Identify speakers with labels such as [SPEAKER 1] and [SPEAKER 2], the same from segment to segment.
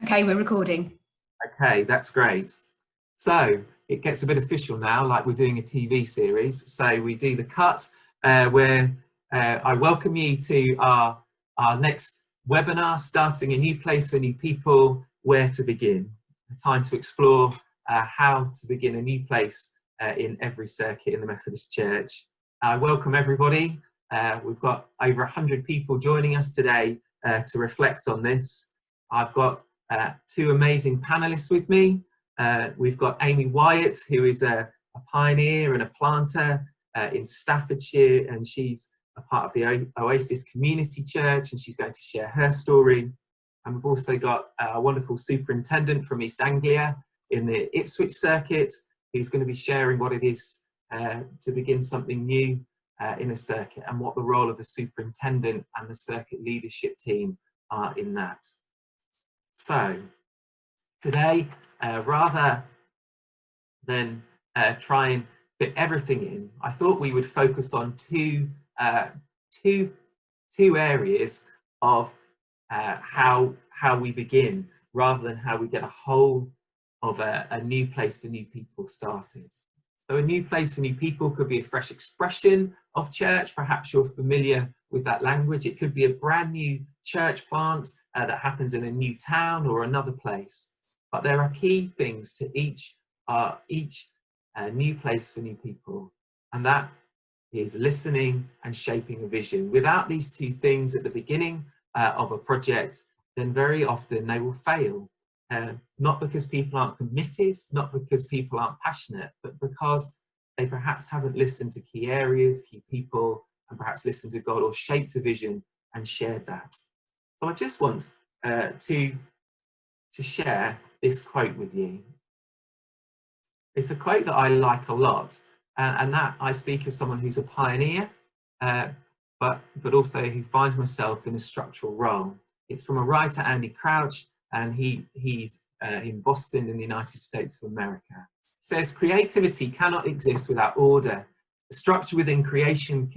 [SPEAKER 1] Okay, we're recording.
[SPEAKER 2] Okay, that's great. So it gets a bit official now, like we're doing a TV series. So we do the cut where I welcome you to our next webinar, Starting a New Place for New People, Where to Begin. A time to explore how to begin a new place in every circuit in the Methodist Church. I welcome everybody. We've got over 100 people joining us today to reflect on this. I've got two amazing panelists with me. We've got Amy Wyatt, who is a pioneer and a planter in Staffordshire, and she's a part of the Oasis Community Church, and she's going to share her story. And we've also got a wonderful superintendent from East Anglia in the Ipswich circuit, who's going to be sharing what it is to begin something new in a circuit, and what the role of a superintendent and the circuit leadership team are in that. So today, rather than try and fit everything in, I thought we would focus on two areas of how we begin, rather than how we get a whole of a new place for new people started. So a new place for new people could be a fresh expression of church. Perhaps you're familiar with that language. It could be a brand new church plant that happens in a new town or another place. But there are key things to each new place for new people, and that is listening and shaping a vision. Without these two things at the beginning of a project, then very often they will fail. Not because people aren't committed, not because people aren't passionate, but because they perhaps haven't listened to key areas, key people, and perhaps listened to God or shaped a vision and shared that. So I just want to share this quote with you. It's a quote that I like a lot, and that I speak as someone who's a pioneer, but also who finds myself in a structural role. It's from a writer, Andy Crouch, and he's in Boston in the United States of America. It says, creativity cannot exist without order. A structure within which creation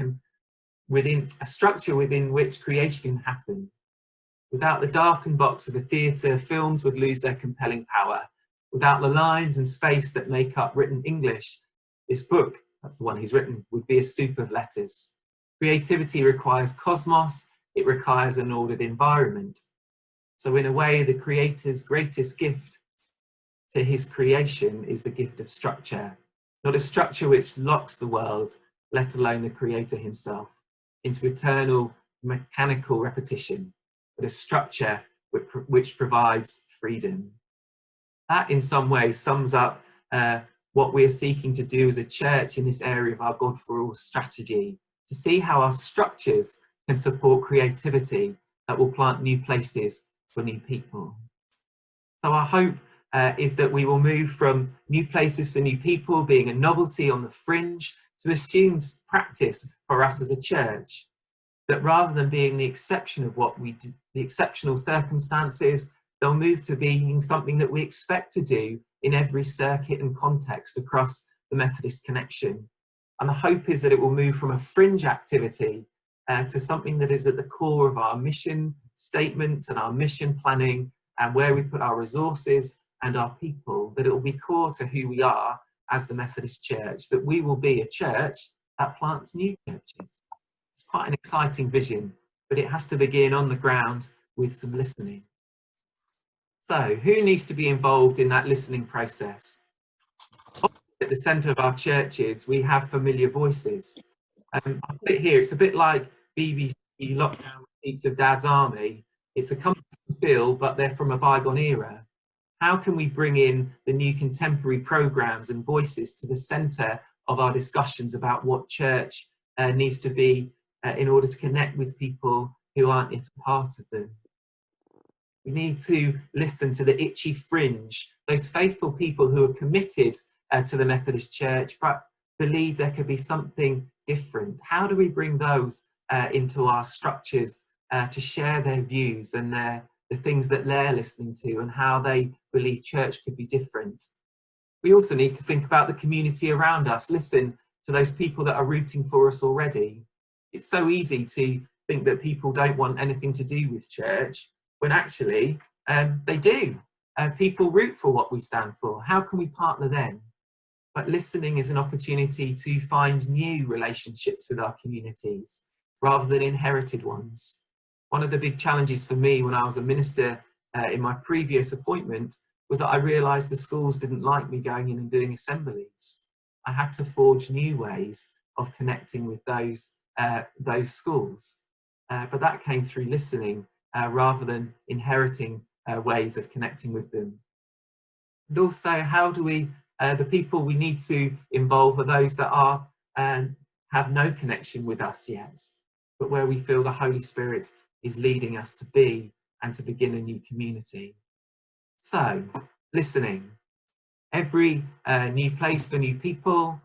[SPEAKER 2] can happen. Without the darkened box of a theatre, films would lose their compelling power. Without the lines and space that make up written English, this book, that's the one he's written, would be a soup of letters. Creativity requires cosmos, it requires an ordered environment. So in a way, the Creator's greatest gift to his creation is the gift of structure, not a structure which locks the world, let alone the Creator himself, into eternal mechanical repetition, but a structure which provides freedom. That in some ways sums up what we are seeking to do as a church in this area of our God for All strategy, to see how our structures can support creativity that will plant new places for new people. So our hope is that we will move from new places for new people being a novelty on the fringe to assumed practice for us as a church. That rather than being the exception of what we do, the exceptional circumstances, they'll move to being something that we expect to do in every circuit and context across the Methodist connection. And the hope is that it will move from a fringe activity to something that is at the core of our mission statements and our mission planning, and where we put our resources and our people, that it will be core to who we are as the Methodist Church, that we will be a church that plants new churches. It's quite an exciting vision, but it has to begin on the ground with some listening. So who needs to be involved in that listening process? At the centre of our churches, we have familiar voices. I put it here, it's a bit like BBC lockdown repeats of Dad's Army. It's a comfortable feel, but they're from a bygone era. How can we bring in the new contemporary programmes and voices to the centre of our discussions about what church needs to be in order to connect with people who aren't yet a part of them? We need to listen to the itchy fringe, those faithful people who are committed to the Methodist Church, but believe there could be something different. How do we bring those into our structures to share their views and the things that they're listening to, and how they believe church could be different? We also need to think about the community around us, listen to those people that are rooting for us already. It's so easy to think that people don't want anything to do with church, when actually They do. People root for what we stand for. How can we partner them? But listening is an opportunity to find new relationships with our communities rather than inherited ones. One of the big challenges for me when I was a minister in my previous appointment was that I realised the schools didn't like me going in and doing assemblies. I had to forge new ways of connecting with those schools. But that came through listening rather than inheriting ways of connecting with them. And also, how do we, the people we need to involve are those that are have no connection with us yet, but where we feel the Holy Spirit is leading us to be and to begin a new community. So, listening. Every new place for new people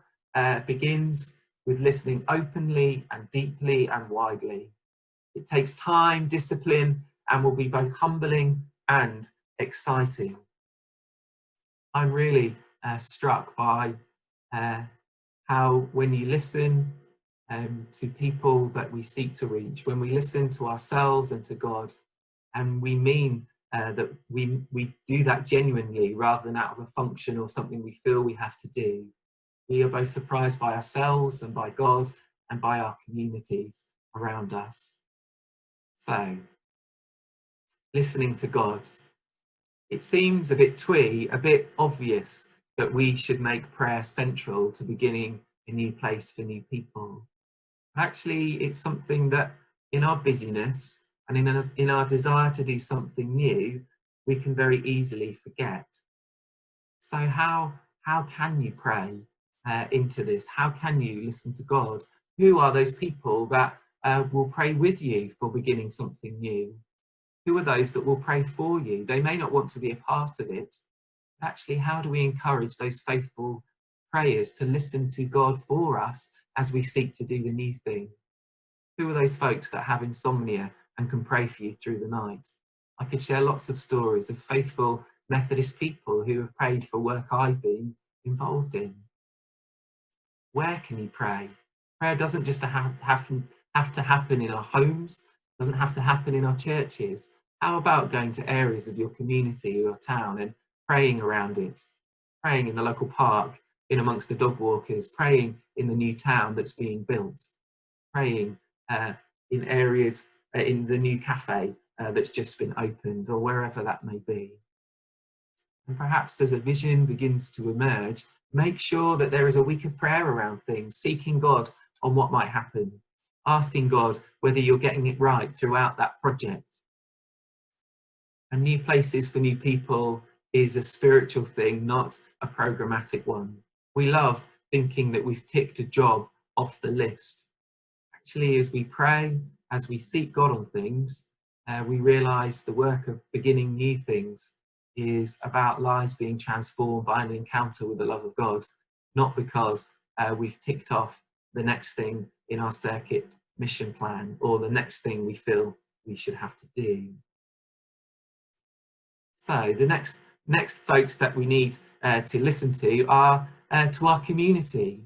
[SPEAKER 2] begins with listening openly and deeply and widely. It takes time, discipline, and will be both humbling and exciting. I'm really struck by how when you listen to people that we seek to reach, when we listen to ourselves and to God, and we mean that we do that genuinely rather than out of a function or something we feel we have to do, we are both surprised by ourselves and by God and by our communities around us. So, listening to God. It seems a bit twee, a bit obvious that we should make prayer central to beginning a new place for new people. Actually, it's something that in our busyness and in our desire to do something new, we can very easily forget. So how can you pray into this? How can you listen to God? Who are those people that will pray with you for beginning something new? Who are those that will pray for you? They may not want to be a part of it. But actually, how do we encourage those faithful prayers to listen to God for us as we seek to do the new thing? Who are those folks that have insomnia and can pray for you through the night? I could share lots of stories of faithful Methodist people who have prayed for work I've been involved in. Where can you pray? Prayer doesn't just have to happen in our homes, doesn't have to happen in our churches. How about going to areas of your community or your town and praying around it? Praying in the local park, in amongst the dog walkers, praying in the new town that's being built, praying in areas, in the new cafe that's just been opened, or wherever that may be. And perhaps as a vision begins to emerge, make sure that there is a week of prayer around things, seeking God on what might happen, asking God whether you're getting it right throughout that project. And new places for new people is a spiritual thing, not a programmatic one. We love thinking that we've ticked a job off the list. Actually, as we pray, as we seek God on things, we realise the work of beginning new things is about lives being transformed by an encounter with the love of God, not because we've ticked off the next thing in our circuit mission plan or the next thing we feel we should have to do. So the next folks that we need to listen to are to our community.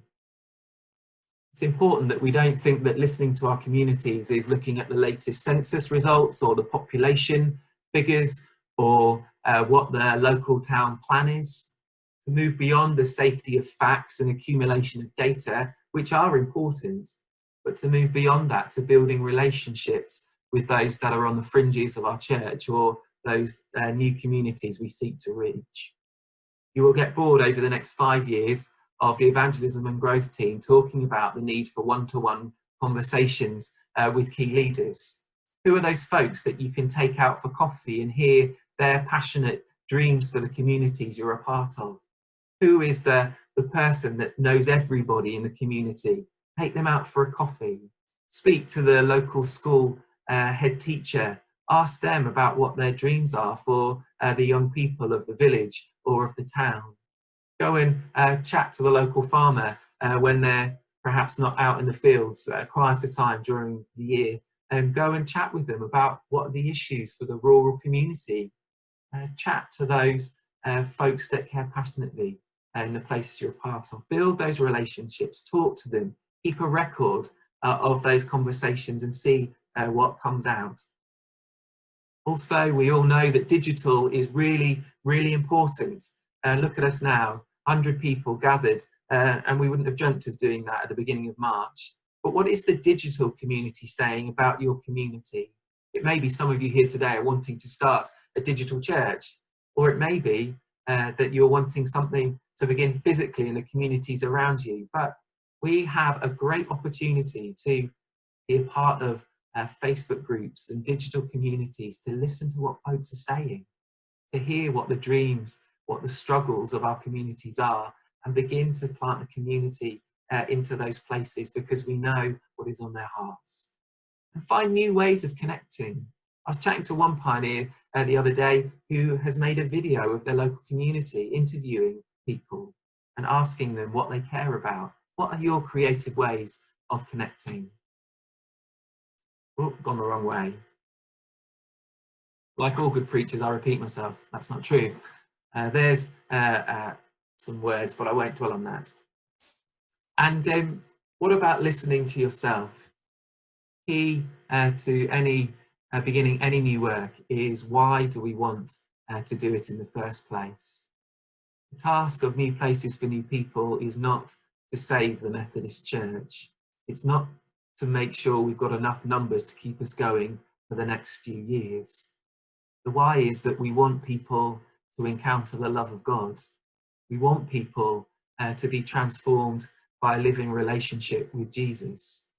[SPEAKER 2] It's important that we don't think that listening to our communities is looking at the latest census results or the population figures or what the local town plan is. To move beyond the safety of facts and accumulation of data, which are important, but to move beyond that to building relationships with those that are on the fringes of our church or those new communities we seek to reach. You will get bored over the next 5 years of the evangelism and growth team talking about the need for one-to-one conversations with key leaders. Who are those folks that you can take out for coffee and hear their passionate dreams for the communities you're a part of? Who is the person that knows everybody in the community? Take them out for a coffee. Speak to the local school head teacher. Ask them about what their dreams are for the young people of the village or of the town. Go and chat to the local farmer when they're perhaps not out in the fields at a quieter time during the year, and go and chat with them about what are the issues for the rural community. Chat to those folks that care passionately in the places you're a part of. Build those relationships, talk to them, keep a record of those conversations and see what comes out. Also, we all know that digital is really, really important. Look at us now, 100 people gathered, and we wouldn't have dreamt of doing that at the beginning of March. But what is the digital community saying about your community? It may be some of you here today are wanting to start a digital church, or it may be that you're wanting something to begin physically in the communities around you. But we have a great opportunity to be a part of Facebook groups and digital communities, to listen to what folks are saying, to hear what the dreams, what the struggles of our communities are, and begin to plant a community into those places, because we know what is on their hearts. And find new ways of connecting. I was chatting to one pioneer the other day who has made a video of their local community, interviewing people and asking them what they care about. What are your creative ways of connecting? Oh, gone the wrong way. Like all good preachers, I repeat myself. That's not true. There's some words, but I won't dwell on that. And what about listening to yourself? Key to any beginning any new work is, why do we want to do it in the first place? The task of New Places for New People is not to save the Methodist Church. It's not to make sure we've got enough numbers to keep us going for the next few years. The why is that we want people to encounter the love of God. We want people to be transformed by a living relationship with Jesus.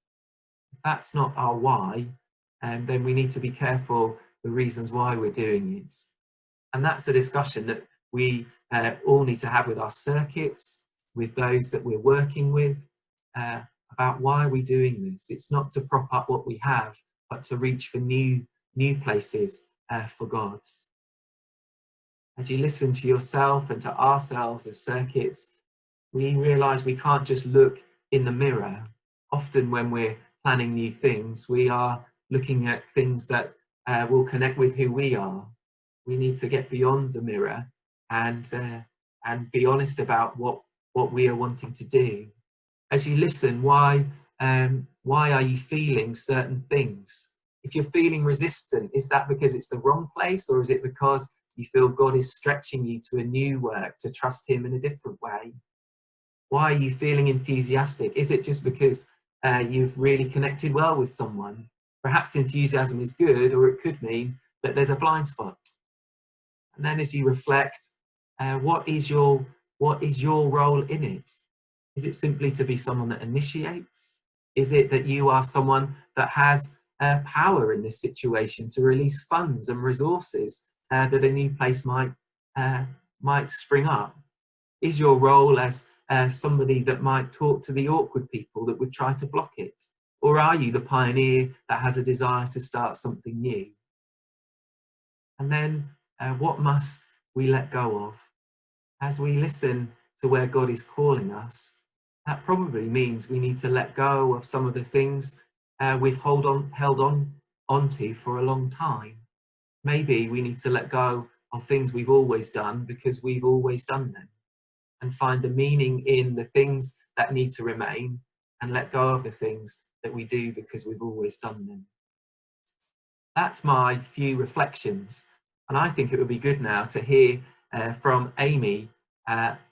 [SPEAKER 2] If that's not our why, then we need to be careful the reasons why we're doing it. And that's the discussion that we all need to have with our circuits, with those that we're working with, about why are we doing this. It's not to prop up what we have, but to reach for new places for God. As you listen to yourself and to ourselves as circuits, we realise we can't just look in the mirror. Often when we're planning new things, we are looking at things that will connect with who we are. We need to get beyond the mirror and be honest about what we are wanting to do. As you listen, why are you feeling certain things? If you're feeling resistant, is that because it's the wrong place, or is it because you feel God is stretching you to a new work, to trust him in a different way? Why are you feeling enthusiastic? Is it just because you've really connected well with someone? Perhaps enthusiasm is good, or it could mean that there's a blind spot. And then as you reflect, what is your role in it? Is it simply to be someone that initiates? Is it that you are someone that has power in this situation to release funds and resources that a new place might spring up? Is your role as somebody that might talk to the awkward people that would try to block it? Or are you the pioneer that has a desire to start something new? And then what must we let go of? As we listen to where God is calling us, that probably means we need to let go of some of the things we've held on to for a long time. Maybe we need to let go of things we've always done because we've always done them, and find the meaning in the things that need to remain, and let go of the things that we do because we've always done them. That's my few reflections, and I think it would be good now to hear from Amy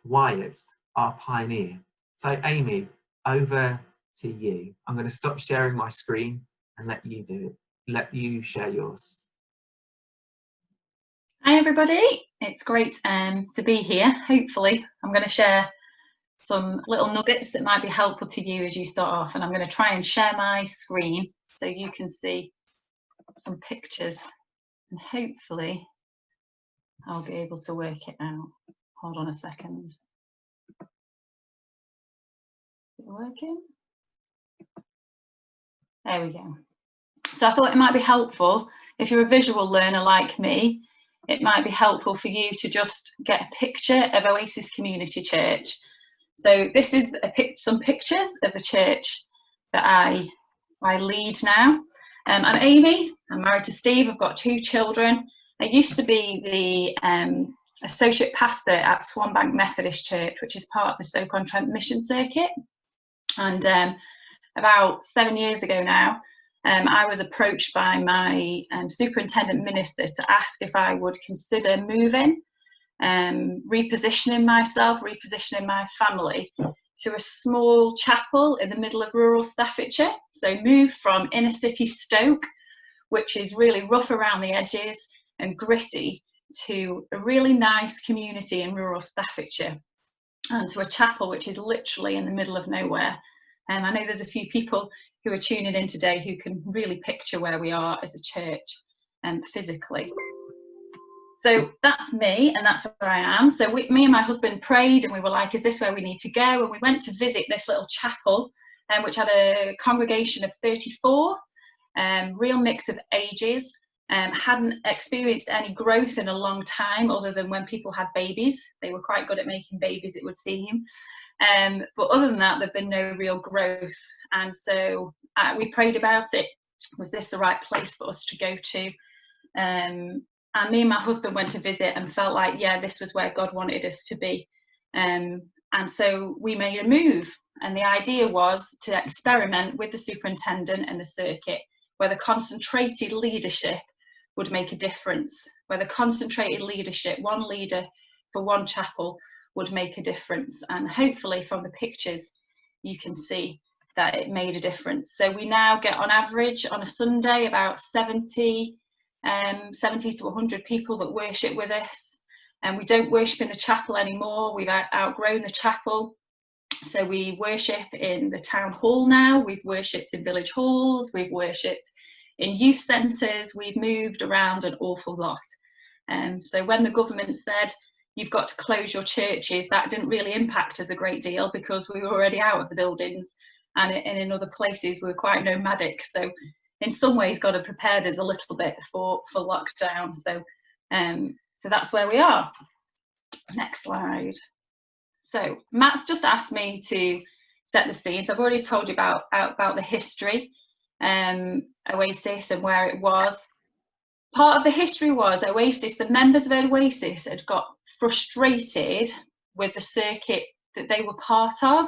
[SPEAKER 2] Wyatt, our pioneer. So Amy, over to you. I'm going to stop sharing my screen and let you do it. Let you share yours.
[SPEAKER 1] Hi everybody, it's great to be here. Hopefully I'm going to share some little nuggets that might be helpful to you as you start off, and I'm going to try and share my screen so you can see some pictures, and hopefully I'll be able to work it out. Hold on a second. Is it working? There we go. So I thought it might be helpful, if you're a visual learner like me, it might be helpful for you to just get a picture of Oasis Community Church. So this is some pictures of the church that I lead now. I'm Amy, I'm married to Steve, I've got 2 children. I used to be the associate pastor at Swanbank Methodist Church, which is part of the Stoke-on-Trent Mission Circuit. And about 7 years ago now, I was approached by my superintendent minister to ask if I would consider moving, repositioning myself, repositioning my family to a small chapel in the middle of rural Staffordshire. So move from inner city Stoke, which is really rough around the edges and gritty, to a really nice community in rural Staffordshire, and to a chapel which is literally in the middle of nowhere. I know there's a few people who are tuning in today who can really picture where we are as a church physically. So that's me, and that's where I am. So me and my husband prayed, and we were like, is this where we need to go? And we went to visit this little chapel, which had a congregation of 34, real mix of ages. Hadn't experienced any growth in a long time, other than when people had babies. They were quite good at making babies, it would seem. But other than that, there'd been no real growth. And so we prayed about it. Was this the right place for us to go to? And me and my husband went to visit and felt like, yeah, this was where God wanted us to be. And so we made a move. And the idea was to experiment with the superintendent and the circuit, where the concentrated leadership would make a difference, where the concentrated leadership, one leader for one chapel, would make a difference. And hopefully from the pictures you can see that it made a difference. So we now get, on average on a Sunday, about 70 to 100 people that worship with us. And we don't worship in the chapel anymore. We've outgrown the chapel. So we worship in the town hall now. We've worshipped in village halls. We've worshipped in youth centres. We've moved around an awful lot. So when the government said, you've got to close your churches, that didn't really impact us a great deal, because we were already out of the buildings, and in other places we were quite nomadic. So in some ways God had prepared us a little bit for lockdown. So that's where we are. Next slide. So Matt's just asked me to set the scene. So I've already told you about the history, Oasis, and where it was. Part of the history was Oasis, the members of Oasis had got frustrated with the circuit that they were part of.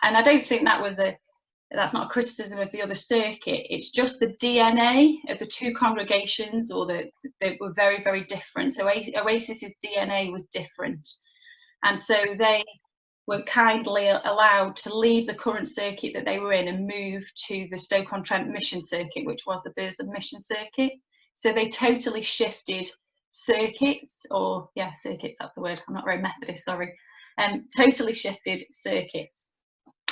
[SPEAKER 1] And I don't think that's not a criticism of the other circuit. It's just the DNA of the two congregations, or they were very, very different. So Oasis's DNA was different. And so they were kindly allowed to leave the current circuit that they were in and move to the Stoke-on-Trent Mission Circuit, which was the Burslem Mission Circuit. So they totally shifted circuits, circuits, that's the word. I'm not very Methodist, sorry. Totally shifted circuits.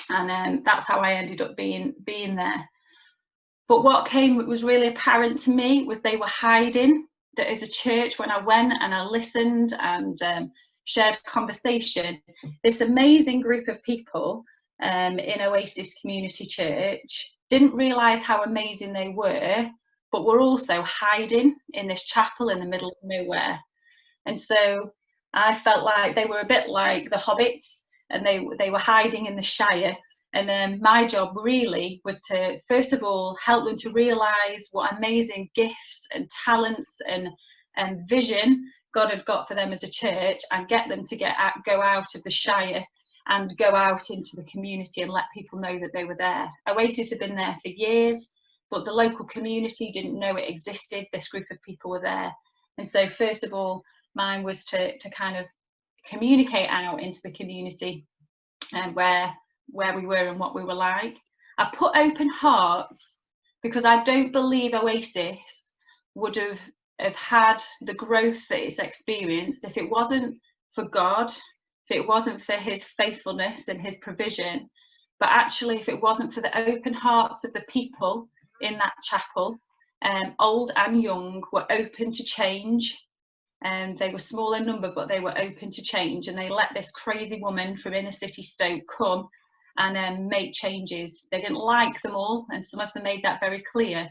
[SPEAKER 1] And that's how I ended up being there. But what was really apparent to me was they were hiding. That as a church, when I went and I listened and shared conversation, this amazing group of people in Oasis Community Church didn't realise how amazing they were, but were also hiding in this chapel in the middle of nowhere. And so I felt like they were a bit like the hobbits, and they were hiding in the Shire. And then my job really was to, first of all, help them to realise what amazing gifts and talents and vision God had got for them as a church, and get them to go out of the Shire and go out into the community and let people know that they were there. Oasis had been there for years, but the local community didn't know it existed. This group of people were there. And so first of all, mine was to kind of communicate out into the community and where we were and what we were like. I put open hearts because I don't believe Oasis would have had the growth that it's experienced if it wasn't for God, if it wasn't for his faithfulness and his provision, but actually if it wasn't for the open hearts of the people in that chapel, old and young, were open to change. And they were small in number, but they were open to change, and they let this crazy woman from inner city Stoke come and make changes. They didn't like them all, and some of them made that very clear,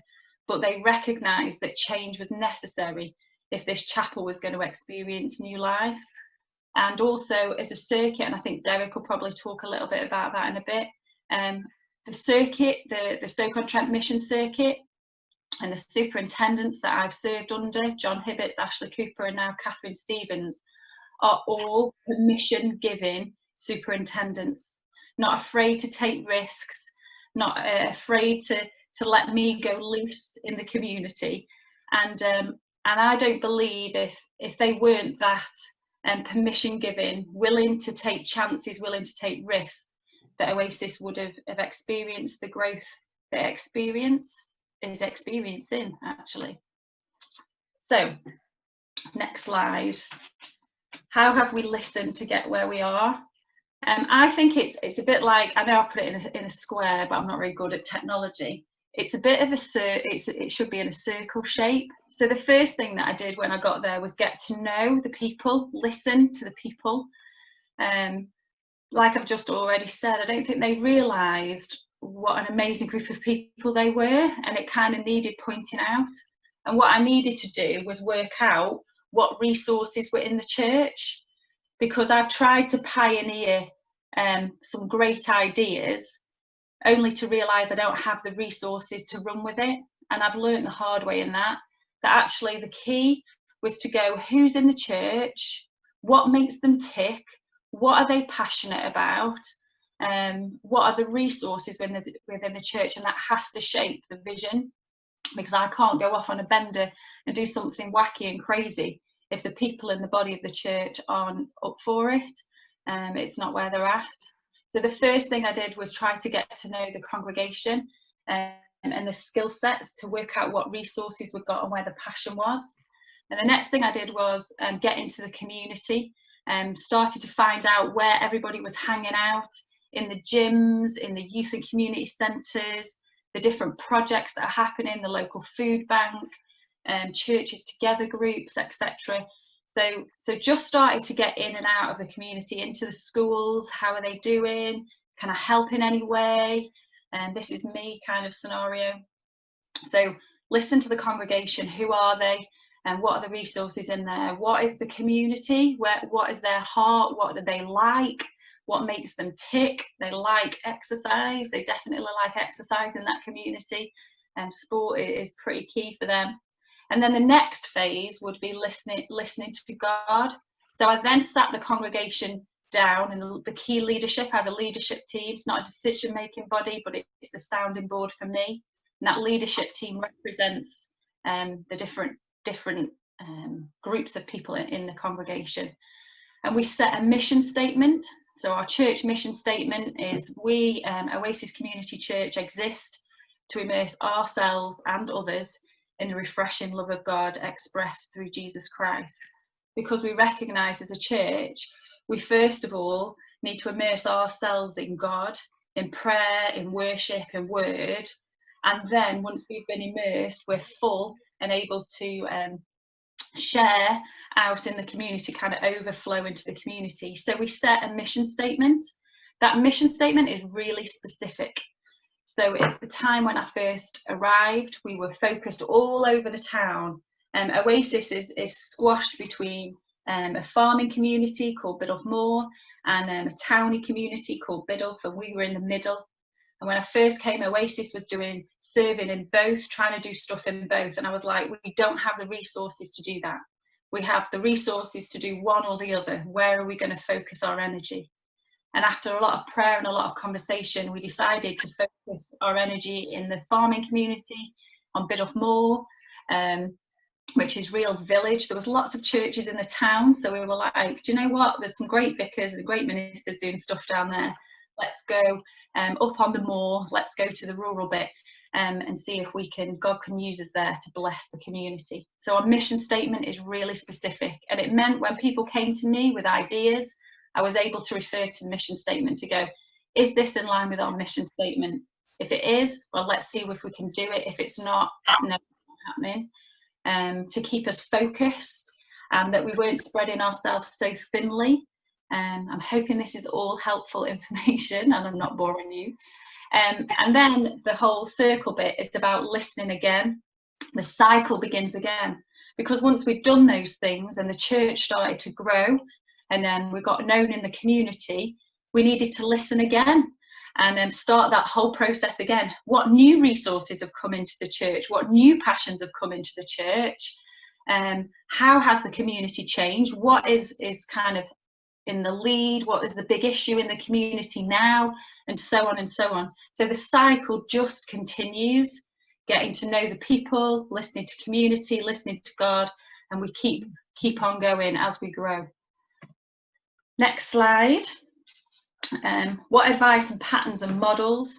[SPEAKER 1] but they recognised that change was necessary if this chapel was going to experience new life. And also as a circuit, and I think Derek will probably talk a little bit about that in a bit, the circuit, the Stoke-on-Trent Mission Circuit, and the superintendents that I've served under, John Hibberts, Ashley Cooper, and now Catherine Stevens, are all permission-giving superintendents, not afraid to take risks, not afraid to let me go loose in the community. And I don't believe if they weren't that permission giving, willing to take chances, willing to take risks, that Oasis would have experienced the growth that experience is experiencing, actually. So, next slide. How have we listened to get where we are? I think it's a bit like, I know I've put it in a square, but I'm not very good at technology. It's a bit of it should be in a circle shape. So the first thing that I did when I got there was get to know the people, listen to the people. Like I've just already said, I don't think they realised what an amazing group of people they were, and it kind of needed pointing out. And what I needed to do was work out what resources were in the church, because I've tried to pioneer some great ideas, only to realise I don't have the resources to run with it. And I've learned the hard way in that actually the key was to go, who's in the church, what makes them tick, what are they passionate about, what are the resources within the church, and that has to shape the vision, because I can't go off on a bender and do something wacky and crazy if the people in the body of the church aren't up for it. It's not where they're at. So the first thing I did was try to get to know the congregation and the skill sets, to work out what resources we've got and where the passion was. And the next thing I did was get into the community and started to find out where everybody was hanging out, in the gyms, in the youth and community centres, the different projects that are happening, the local food bank, churches together groups, etc. So just started to get in and out of the community, into the schools. How are they doing? Can I help in any way? And this is me kind of scenario. So listen to the congregation. Who are they? And what are the resources in there? What is the community? What is their heart? What do they like? What makes them tick? They like exercise. They definitely like exercise in that community. And sport is pretty key for them. And then the next phase would be listening to God. So I then sat the congregation down, and the key leadership. I have a leadership team. It's not a decision-making body, but it's the sounding board for me. And that leadership team represents the different groups of people in the congregation. And we set a mission statement. So our church mission statement is, we, Oasis Community Church, exist to immerse ourselves and others in the refreshing love of God expressed through Jesus Christ. Because we recognise as a church, we first of all need to immerse ourselves in God, in prayer, in worship, in word. And then once we've been immersed, we're full and able to share out in the community, kind of overflow into the community. So we set a mission statement. That mission statement is really specific. So at the time when I first arrived, we were focused all over the town. Oasis is squashed between a farming community called Biddulph Moor and a towny community called Biddulph, and we were in the middle. And when I first came, Oasis was doing serving in both, trying to do stuff in both. And I was like, we don't have the resources to do that. We have the resources to do one or the other. Where are we going to focus our energy? And after a lot of prayer and a lot of conversation, we decided to focus our energy in the farming community on Biddulph Moor, which is real village. There was lots of churches in the town. So we were like, do you know what? There's some great vicars and great ministers doing stuff down there. Let's go up on the moor, let's go to the rural bit and see if God can use us there to bless the community. So our mission statement is really specific, and it meant when people came to me with ideas, I was able to refer to the mission statement to go, is this in line with our mission statement? If it is, well, let's see if we can do it. If it's not, no, it's not happening. To keep us focused, and that we weren't spreading ourselves so thinly. I'm hoping this is all helpful information and I'm not boring you. And then the whole circle bit is about listening again. The cycle begins again, because once we'd done those things and the church started to grow and then we got known in the community, we needed to listen again and then start that whole process again. What new resources have come into the church? What new passions have come into the church? How has the community changed? What is kind of in the lead, what is the big issue in the community now, and so on and so on. So the cycle just continues, getting to know the people, listening to community, listening to God, and we keep on going as we grow. Next slide. What advice and patterns and models?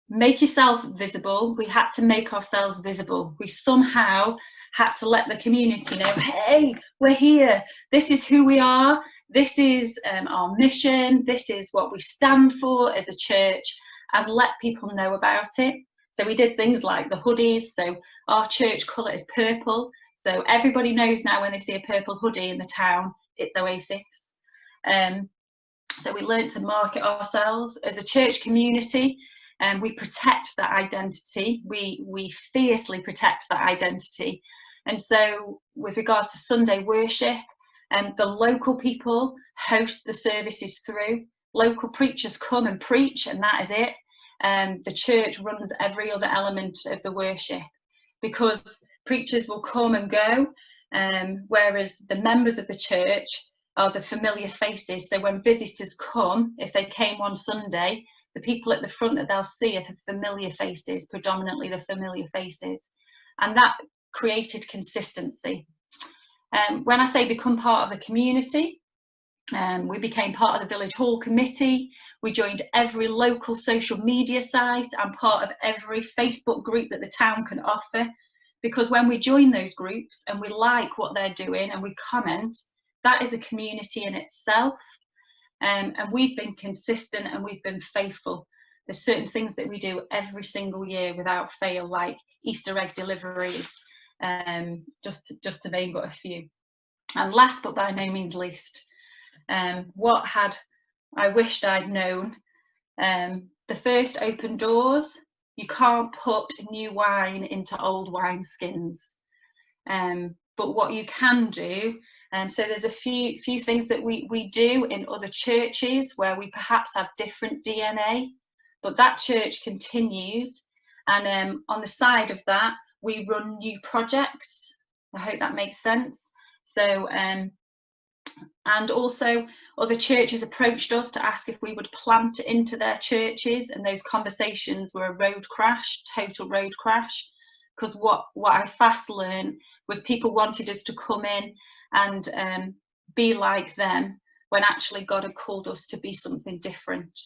[SPEAKER 1] Make yourself visible. We had to make ourselves visible. We somehow had to let the community know, hey, we're here. This is who we are. This is our mission. This is what we stand for as a church, and let people know about it. So we did things like the hoodies. So our church colour is purple. So everybody knows now when they see a purple hoodie in the town, it's Oasis. So we learned to market ourselves as a church community, and we protect that identity. We fiercely protect that identity. And so with regards to Sunday worship, the local people host the services through. Local preachers come and preach, and that is it. The church runs every other element of the worship, because preachers will come and go, whereas the members of the church are the familiar faces. So when visitors come, if they came one Sunday, the people at the front that they'll see are the familiar faces, predominantly the familiar faces. And that created consistency. When I say become part of the community, we became part of the Village Hall Committee. We joined every local social media site and part of every Facebook group that the town can offer. Because when we join those groups and we like what they're doing and we comment, that is a community in itself. And we've been consistent and we've been faithful. There's certain things that we do every single year without fail, like Easter egg deliveries, just to name but a few. And last but by no means least, what had I wished I'd known, the first open doors. You can't put new wine into old wine skins, but what you can do, so there's a few things that we do in other churches where we perhaps have different DNA, but that church continues, and on the side of that we run new projects. I hope that makes sense. So and also other churches approached us to ask if we would plant into their churches, and those conversations were a road crash, total road crash, because what I fast learned was people wanted us to come in and be like them, when actually God had called us to be something different.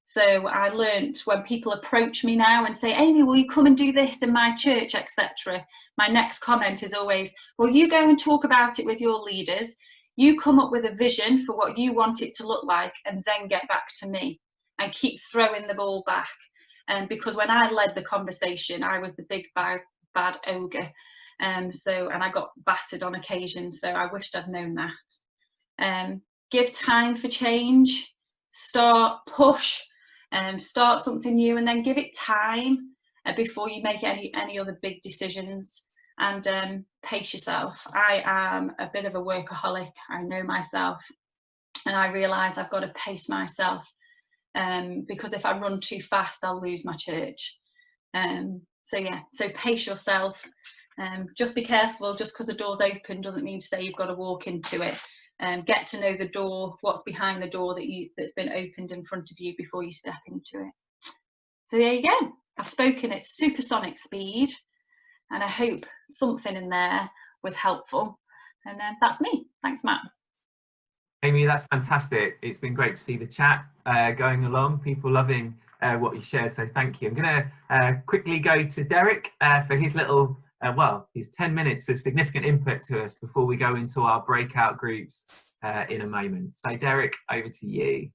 [SPEAKER 1] So I learned, when people approach me now and say, Amy, will you come and do this in my church, etc., my next comment is always, well, you go and talk about it with your leaders. You come up with a vision for what you want it to look like, and then get back to me and keep throwing the ball back. Because when I led the conversation, I was the big bad ogre. And I got battered on occasion, so I wished I'd known that. Give time for change, push, start something new, and then give it time before you make any other big decisions. And pace yourself. I am a bit of a workaholic, I know myself, and I realise I've got to pace myself, because if I run too fast I'll lose my church. So pace yourself. Just be careful, just because the door's open doesn't mean to say you've got to walk into it. Get to know the door, what's behind the door that's been opened in front of you before you step into it. So there you go. I've spoken at supersonic speed, and I hope something in there was helpful. And that's me. Thanks, Matt.
[SPEAKER 2] Amy, that's fantastic. It's been great to see the chat going along, people loving what you shared, so thank you. I'm going to quickly go to Derek for his little, his 10 minutes of significant input to us before we go into our breakout groups in a moment. So Derek, over to you.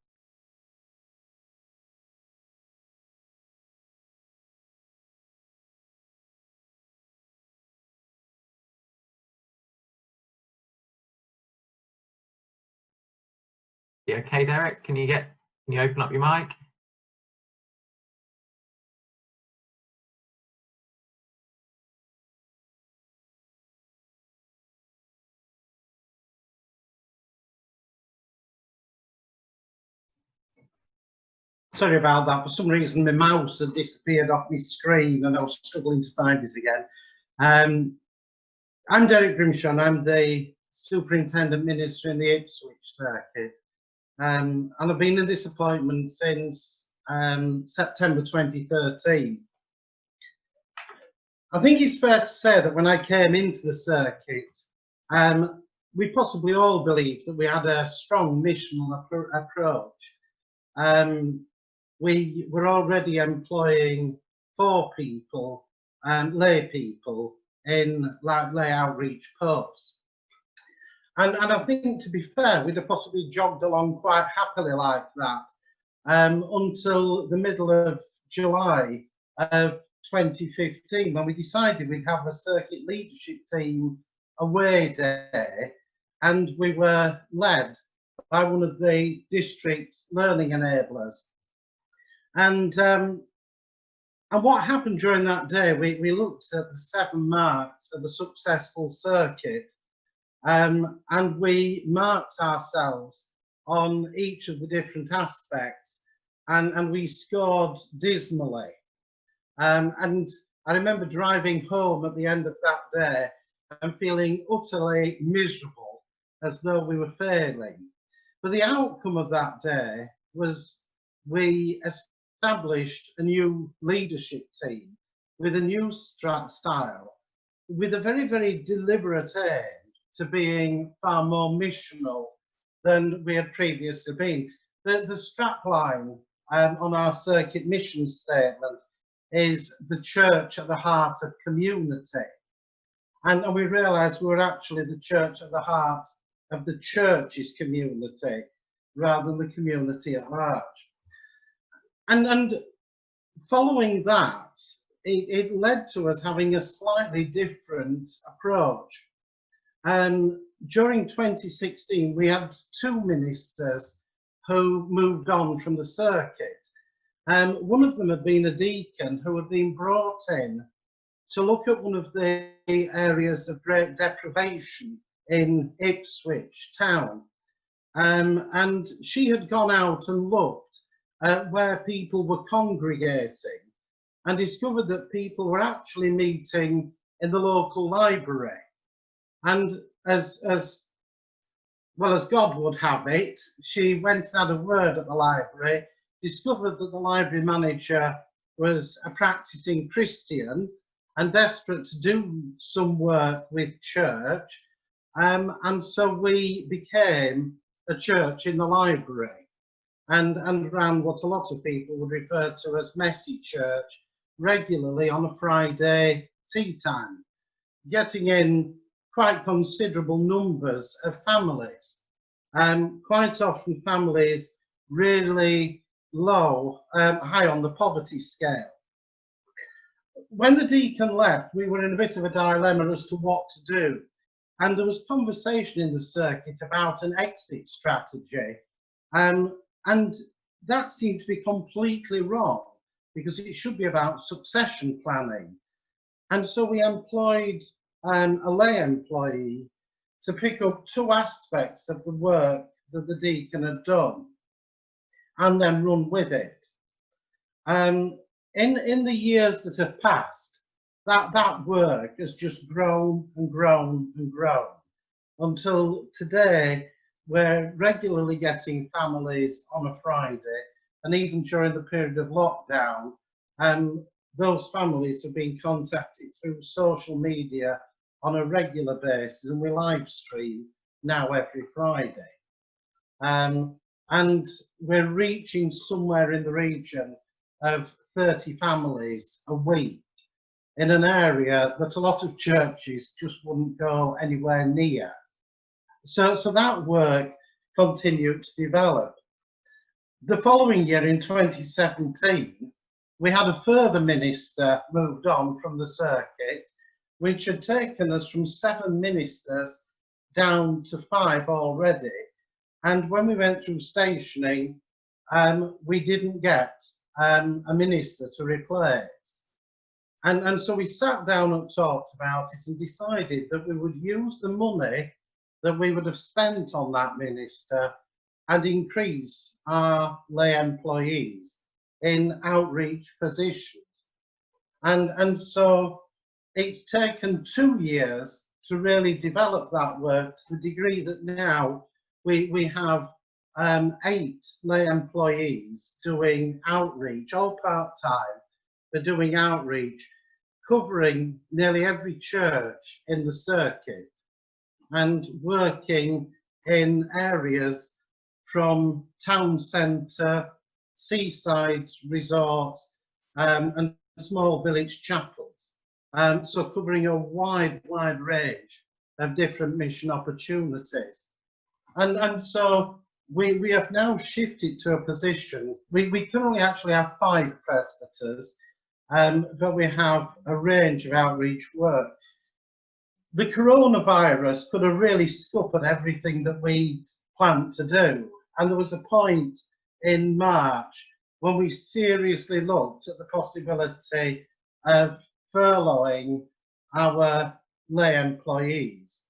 [SPEAKER 2] You okay, Derek? Can you open up your mic?
[SPEAKER 3] Sorry about that. For some reason, my mouse had disappeared off my screen and I was struggling to find it again. I'm Derek Grimshaw. I'm the superintendent minister in the Ipswich circuit, and I've been in this appointment since September 2013. I think it's fair to say that when I came into the circuit, we possibly all believed that we had a strong missional approach. We were already employing 4 people, lay people, in lay outreach posts. And I think, to be fair, we'd have possibly jogged along quite happily like that until the middle of July of 2015, when we decided we'd have a circuit leadership team away day, and we were led by one of the district's learning enablers. And what happened during that day, we looked at the 7 marks of a successful circuit, and we marked ourselves on each of the different aspects, and we scored dismally. And I remember driving home at the end of that day and feeling utterly miserable, as though we were failing. But the outcome of that day was we established a new leadership team with a new style, with a very, very deliberate aim to being far more missional than we had previously been. The strapline on our circuit mission statement is "the church at the heart of community." And we realised we were actually the church at the heart of the church's community, rather than the community at large. And following that, it led to us having a slightly different approach. During 2016, we had 2 ministers who moved on from the circuit. One of them had been a deacon who had been brought in to look at one of the areas of great deprivation in Ipswich town. And she had gone out and looked at where people were congregating and discovered that people were actually meeting in the local library. And as well as God would have it, she went and had a word at the library, discovered that the library manager was a practicing Christian and desperate to do some work with church. And so we became a church in the library and ran what a lot of people would refer to as messy church regularly on a Friday tea time, getting in quite considerable numbers of families, quite often families really low, high on the poverty scale. When the deacon left, we were in a bit of a dilemma as to what to do. And there was conversation in the circuit about an exit strategy. And that seemed to be completely wrong, because it should be about succession planning. And so we employed a lay employee to pick up 2 aspects of the work that the deacon had done and then run with it. In the years that have passed, that work has just grown and grown and grown until today we're regularly getting families on a Friday, and even during the period of lockdown, those families have been contacted through social media on a regular basis, and we live stream now every Friday. And we're reaching somewhere in the region of 30 families a week in an area that a lot of churches just wouldn't go anywhere near. So that work continued to develop. The following year, in 2017, we had a further minister moved on from the circuit, which had taken us from 7 ministers down to 5 already. And when we went through stationing, we didn't get a minister to replace. And so we sat down and talked about it and decided that we would use the money that we would have spent on that minister and increase our lay employees in outreach positions. And so it's taken 2 years to really develop that work to the degree that now we have 8 lay employees doing outreach, all part-time, but doing outreach, covering nearly every church in the circuit and working in areas from town centre, seaside resorts, and small village chapels. So covering a wide range of different mission opportunities. And so we have now shifted to a position, we currently actually have 5 presbyters, but we have a range of outreach work. The coronavirus could have really scuppered everything that we planned to do. And there was a point in March when we seriously looked at the possibility of furloughing our lay employees.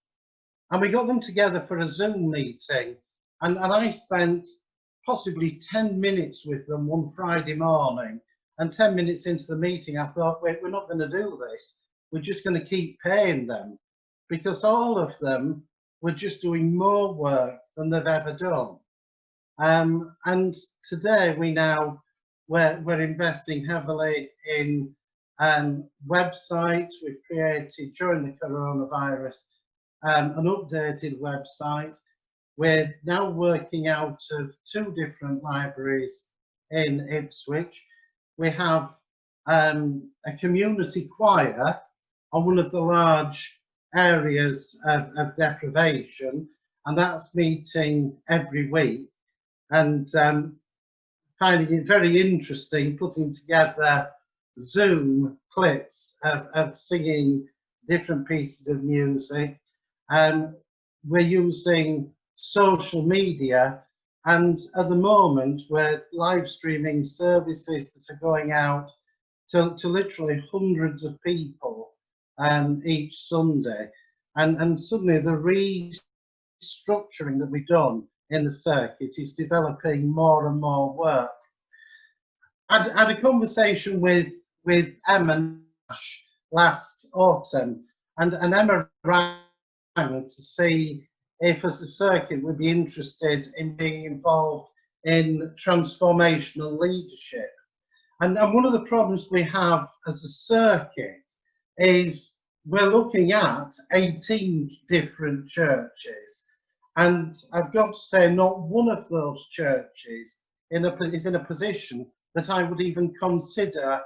[SPEAKER 3] And we got them together for a Zoom meeting, and I spent possibly 10 minutes with them one Friday morning, and 10 minutes into the meeting I thought, wait, we're not going to do this, we're just going to keep paying them, because all of them were just doing more work than they've ever done. And today we're investing heavily in websites. We've created during the coronavirus an updated website. We're now working out of 2 different libraries in Ipswich. We have a community choir on one of the large areas of deprivation, and that's meeting every week, and finding it very interesting putting together Zoom clips of singing different pieces of music. We're using social media, and at the moment we're live streaming services that are going out to literally hundreds of people each Sunday, and suddenly the restructuring that we've done in the circuit is developing more and more work. I had a conversation with Emma Nash last autumn, and Emma rang to see if as a circuit we'd be interested in being involved in transformational leadership. And one of the problems we have as a circuit is we're looking at 18 different churches, and I've got to say not one of those churches is in a position that I would even consider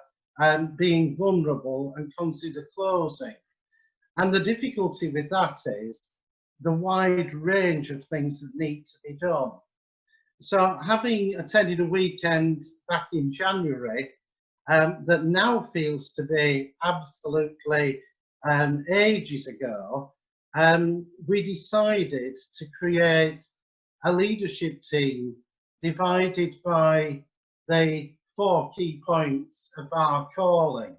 [SPEAKER 3] being vulnerable and consider closing. And the difficulty with that is the wide range of things that need to be done. So having attended a weekend back in January that now feels to be absolutely ages ago, we decided to create a leadership team divided by the 4 key points of our calling.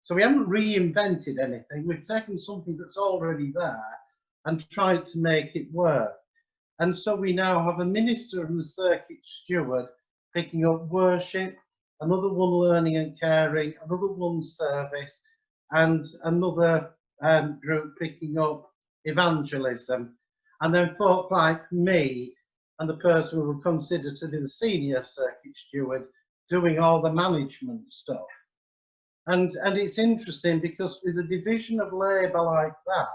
[SPEAKER 3] So we haven't reinvented anything, we've taken something that's already there and tried to make it work. And so we now have a minister and the circuit steward picking up worship, another one learning and caring, another one service, and another group picking up evangelism. And then folk like me and the person we would consider to be the senior circuit steward doing all the management stuff. And it's interesting because with a division of labour like that,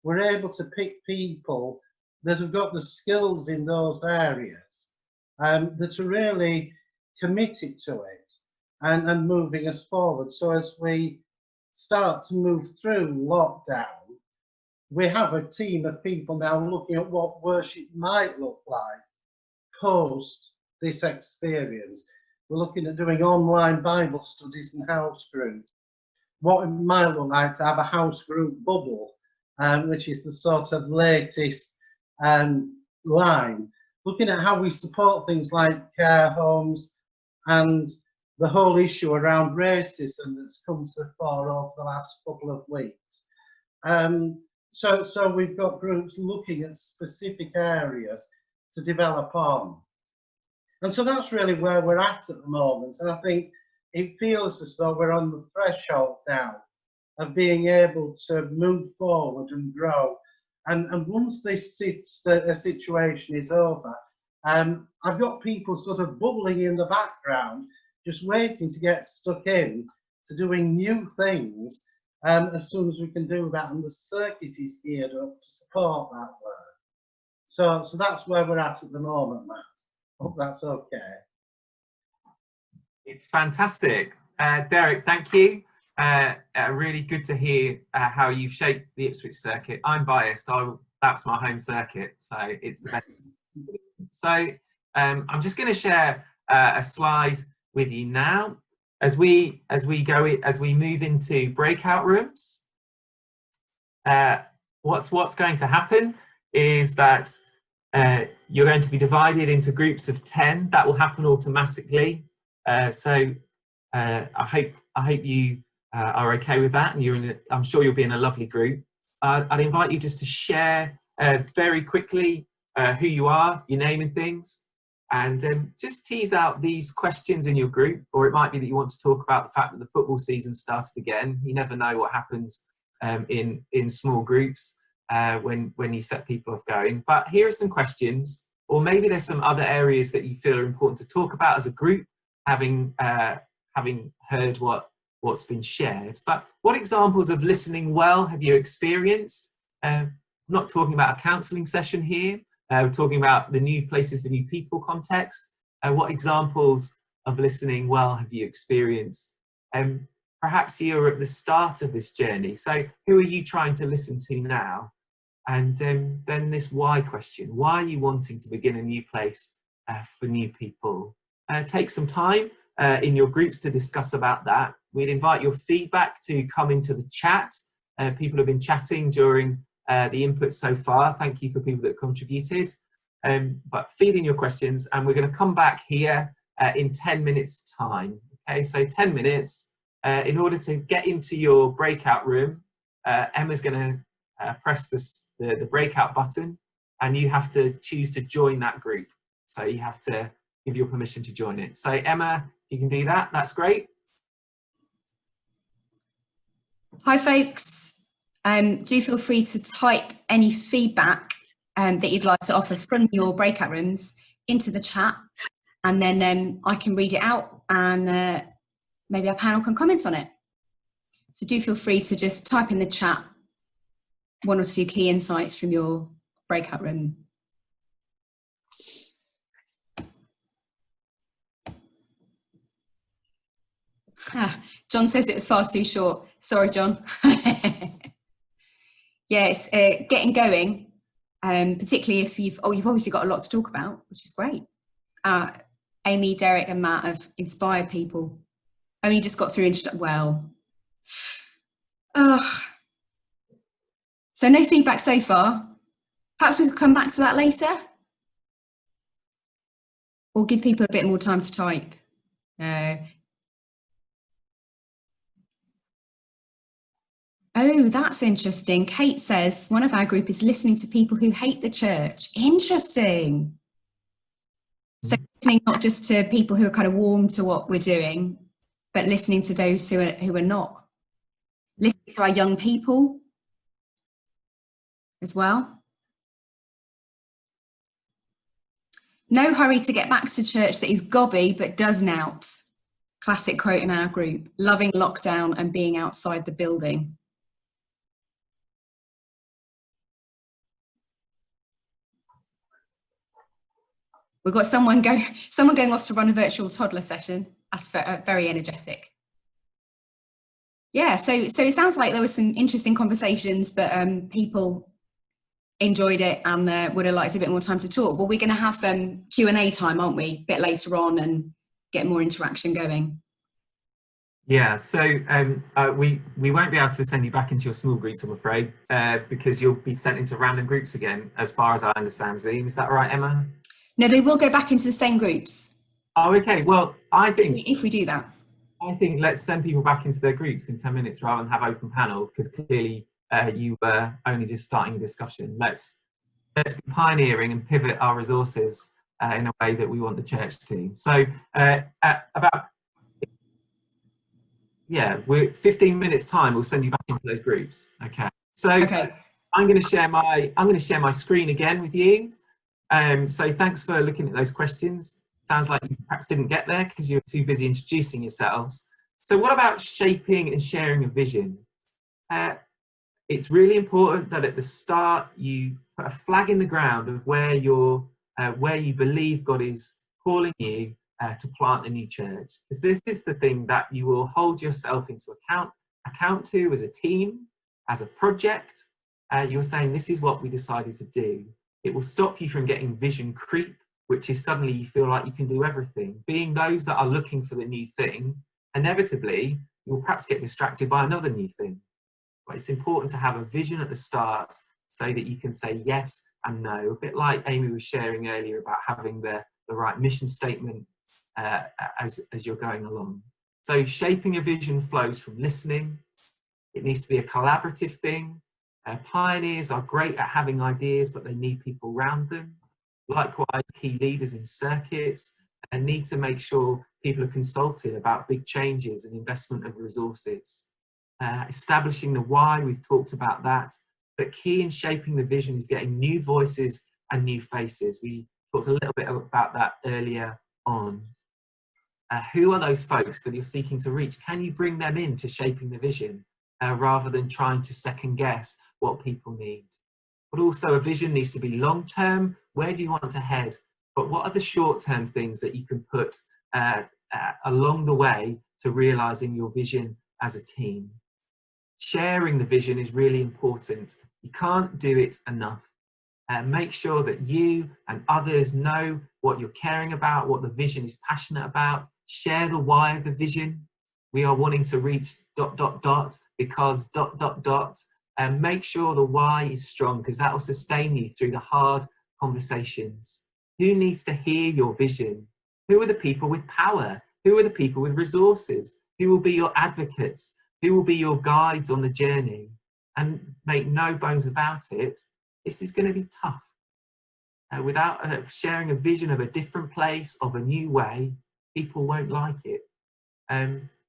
[SPEAKER 3] we're able to pick people that have got the skills in those areas that are really committed to it and moving us forward. So as we start to move through lockdown, we have a team of people now looking at what worship might look like post this experience. We're looking at doing online Bible studies and house groups. What it might look like to have a house group bubble, which is the sort of latest line. Looking at how we support things like care homes and the whole issue around racism that's come to the fore over the last couple of weeks. So we've got groups looking at specific areas to develop on. And so that's really where we're at the moment. And I think it feels as though we're on the threshold now of being able to move forward and grow. And once this situation is over, I've got people sort of bubbling in the background, just waiting to get stuck in to doing new things as soon as we can do that, and the circuit is geared up to support that work. So that's where we're at the moment, Matt. Hope that's okay.
[SPEAKER 2] It's fantastic. Derek, thank you. Really good to hear how you've shaped the Ipswich circuit. I'm biased. That's my home circuit, so it's the best. So I'm just going to share a slide with you now as we move into breakout rooms. What's going to happen is that you're going to be divided into groups of 10. That will happen automatically. So I hope you are okay with that, and I'm sure you'll be in a lovely group. I'd invite you just to share very quickly who you are, your name and things, and just tease out these questions in your group. Or it might be that you want to talk about the fact that the football season started again. You never know what happens in small groups when you set people off going. But here are some questions, or maybe there's some other areas that you feel are important to talk about as a group, having heard what's been shared. But what examples of listening well have you experienced? I'm not talking about a counselling session here. We're talking about the new places for new people context. What examples of listening well have you experienced? Perhaps you're at the start of this journey. So who are you trying to listen to now? And then this why question. Why are you wanting to begin a new place for new people? Take some time in your groups to discuss about that. We'd invite your feedback to come into the chat. People have been chatting during the input so far. Thank you for people that contributed. But feed in your questions, and we're going to come back here in 10 minutes time. Okay, so 10 minutes. In order to get into your breakout room, Emma's going to press the breakout button, and you have to choose to join that group. So you have to give your permission to join it. So Emma, if you can do that, that's great.
[SPEAKER 4] Hi folks. Do feel free to type any feedback that you'd like to offer from your breakout rooms into the chat, and then I can read it out, and maybe our panel can comment on it. So do feel free to just type in the chat one or two key insights from your breakout room. John says it was far too short. Sorry, John. Yeah, it's getting going, particularly if you've obviously got a lot to talk about, which is great. Amy, Derek and Matt have inspired people. Only just got through so no feedback so far. Perhaps we could come back to that later, or give people a bit more time to type. Oh, that's interesting. Kate says one of our group is listening to people who hate the church. Interesting. So listening not just to people who are kind of warm to what we're doing, but listening to those who are not. Listening to our young people as well. No hurry to get back to church that is gobby but does nout. Classic quote in our group. Loving lockdown and being outside the building. We've got someone going off to run a virtual toddler session. That's very energetic. Yeah, so it sounds like there were some interesting conversations, but people enjoyed it and would have liked a bit more time to talk. Well, we're going to have Q&A time, aren't we? A bit later on, and get more interaction going. Yeah, so we won't be able to send you back into your small groups, I'm afraid, because you'll be sent into random groups again, as far as I understand Zoom. Is that right, Emma? No, they will go back into the same groups. Oh, okay. Well, I think if we do that, I think let's send people back into their groups in 10 minutes rather than have open panel, because clearly you were only just starting a discussion. Let's be pioneering and pivot our resources in a way that we want the church to. So about
[SPEAKER 2] Yeah, we're 15 minutes time. We'll send you back into those groups. Okay. So
[SPEAKER 4] Okay.
[SPEAKER 2] I'm going to share my screen again with you. So thanks for looking at those questions. Sounds like you perhaps didn't get there because you were too busy introducing yourselves. So what about shaping and sharing a vision? It's really important that at the start you put a flag in the ground of where you believe God is calling you to plant a new church. Because this is the thing that you will hold yourself into account to as a team, as a project. You're saying, this is what we decided to do. It will stop you from getting vision creep, which is suddenly you feel like you can do everything. Being those that are looking for the new thing, inevitably, you'll perhaps get distracted by another new thing. But it's important to have a vision at the start so that you can say yes and no. A bit like Amy was sharing earlier about having the right mission statement as you're going along. So shaping a vision flows from listening. It needs to be a collaborative thing. Pioneers are great at having ideas, but they need people around them. Likewise, key leaders in circuits need to make sure people are consulted about big changes and investment of resources. Establishing the why, we've talked about that, but key in shaping the vision is getting new voices and new faces. We talked a little bit about that earlier on. Who are those folks that you're seeking to reach? Can you bring them into shaping the vision rather than trying to second guess what people need? But also a vision needs to be long term. Where do you want to head? But what are the short term things that you can put along the way to realizing your vision as a team? Sharing the vision is really important. You can't do it enough. Make sure that you and others know what you're caring about, what the vision is passionate about. Share the why of the vision. We are wanting to reach ... because ... and make sure the why is strong, because that will sustain you through the hard conversations. Who needs to hear your vision? Who are the people with power? Who are the people with resources? Who will be your advocates? Who will be your guides on the journey? And make no bones about it, this is going to be tough. Without sharing a vision of a different place, of a new way, people won't like it.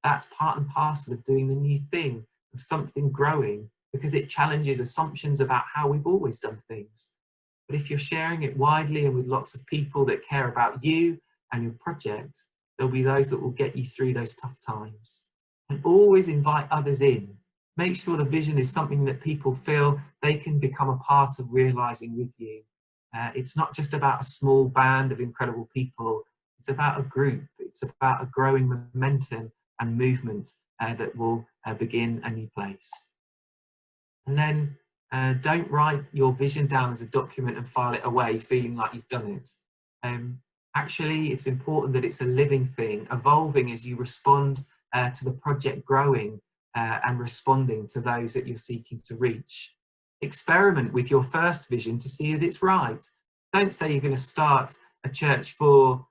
[SPEAKER 2] That's part and parcel of doing the new thing, of something growing, because it challenges assumptions about how we've always done things. But if you're sharing it widely and with lots of people that care about you and your project, there'll be those that will get you through those tough times. And always invite others in. Make sure the vision is something that people feel they can become a part of realizing with you. It's not just about a small band of incredible people. It's about a group. It's about a growing momentum and movement that will begin a new place. And then don't write your vision down as a document and file it away feeling like you've done it. Actually, it's important that it's a living thing, evolving as you respond to the project growing and responding to those that you're seeking to reach. Experiment with your first vision to see if it's right. Don't say you're going to start a church for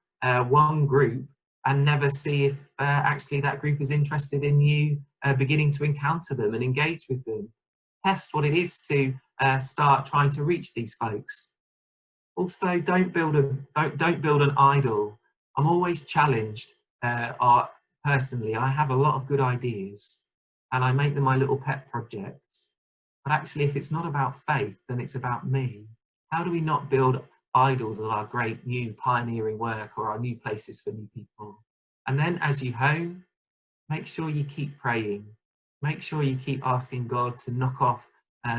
[SPEAKER 2] one group and never see if actually that group is interested in you beginning to encounter them and engage with them. Test what it is to start trying to reach these folks. Also, don't build an idol. I'm always challenged. Personally, I have a lot of good ideas, and I make them my little pet projects. But actually, if it's not about faith, then it's about me. How do we not build idols of our great new pioneering work or our new places for new people? And then, as you hone, make sure you keep praying. Make sure you keep asking God to knock off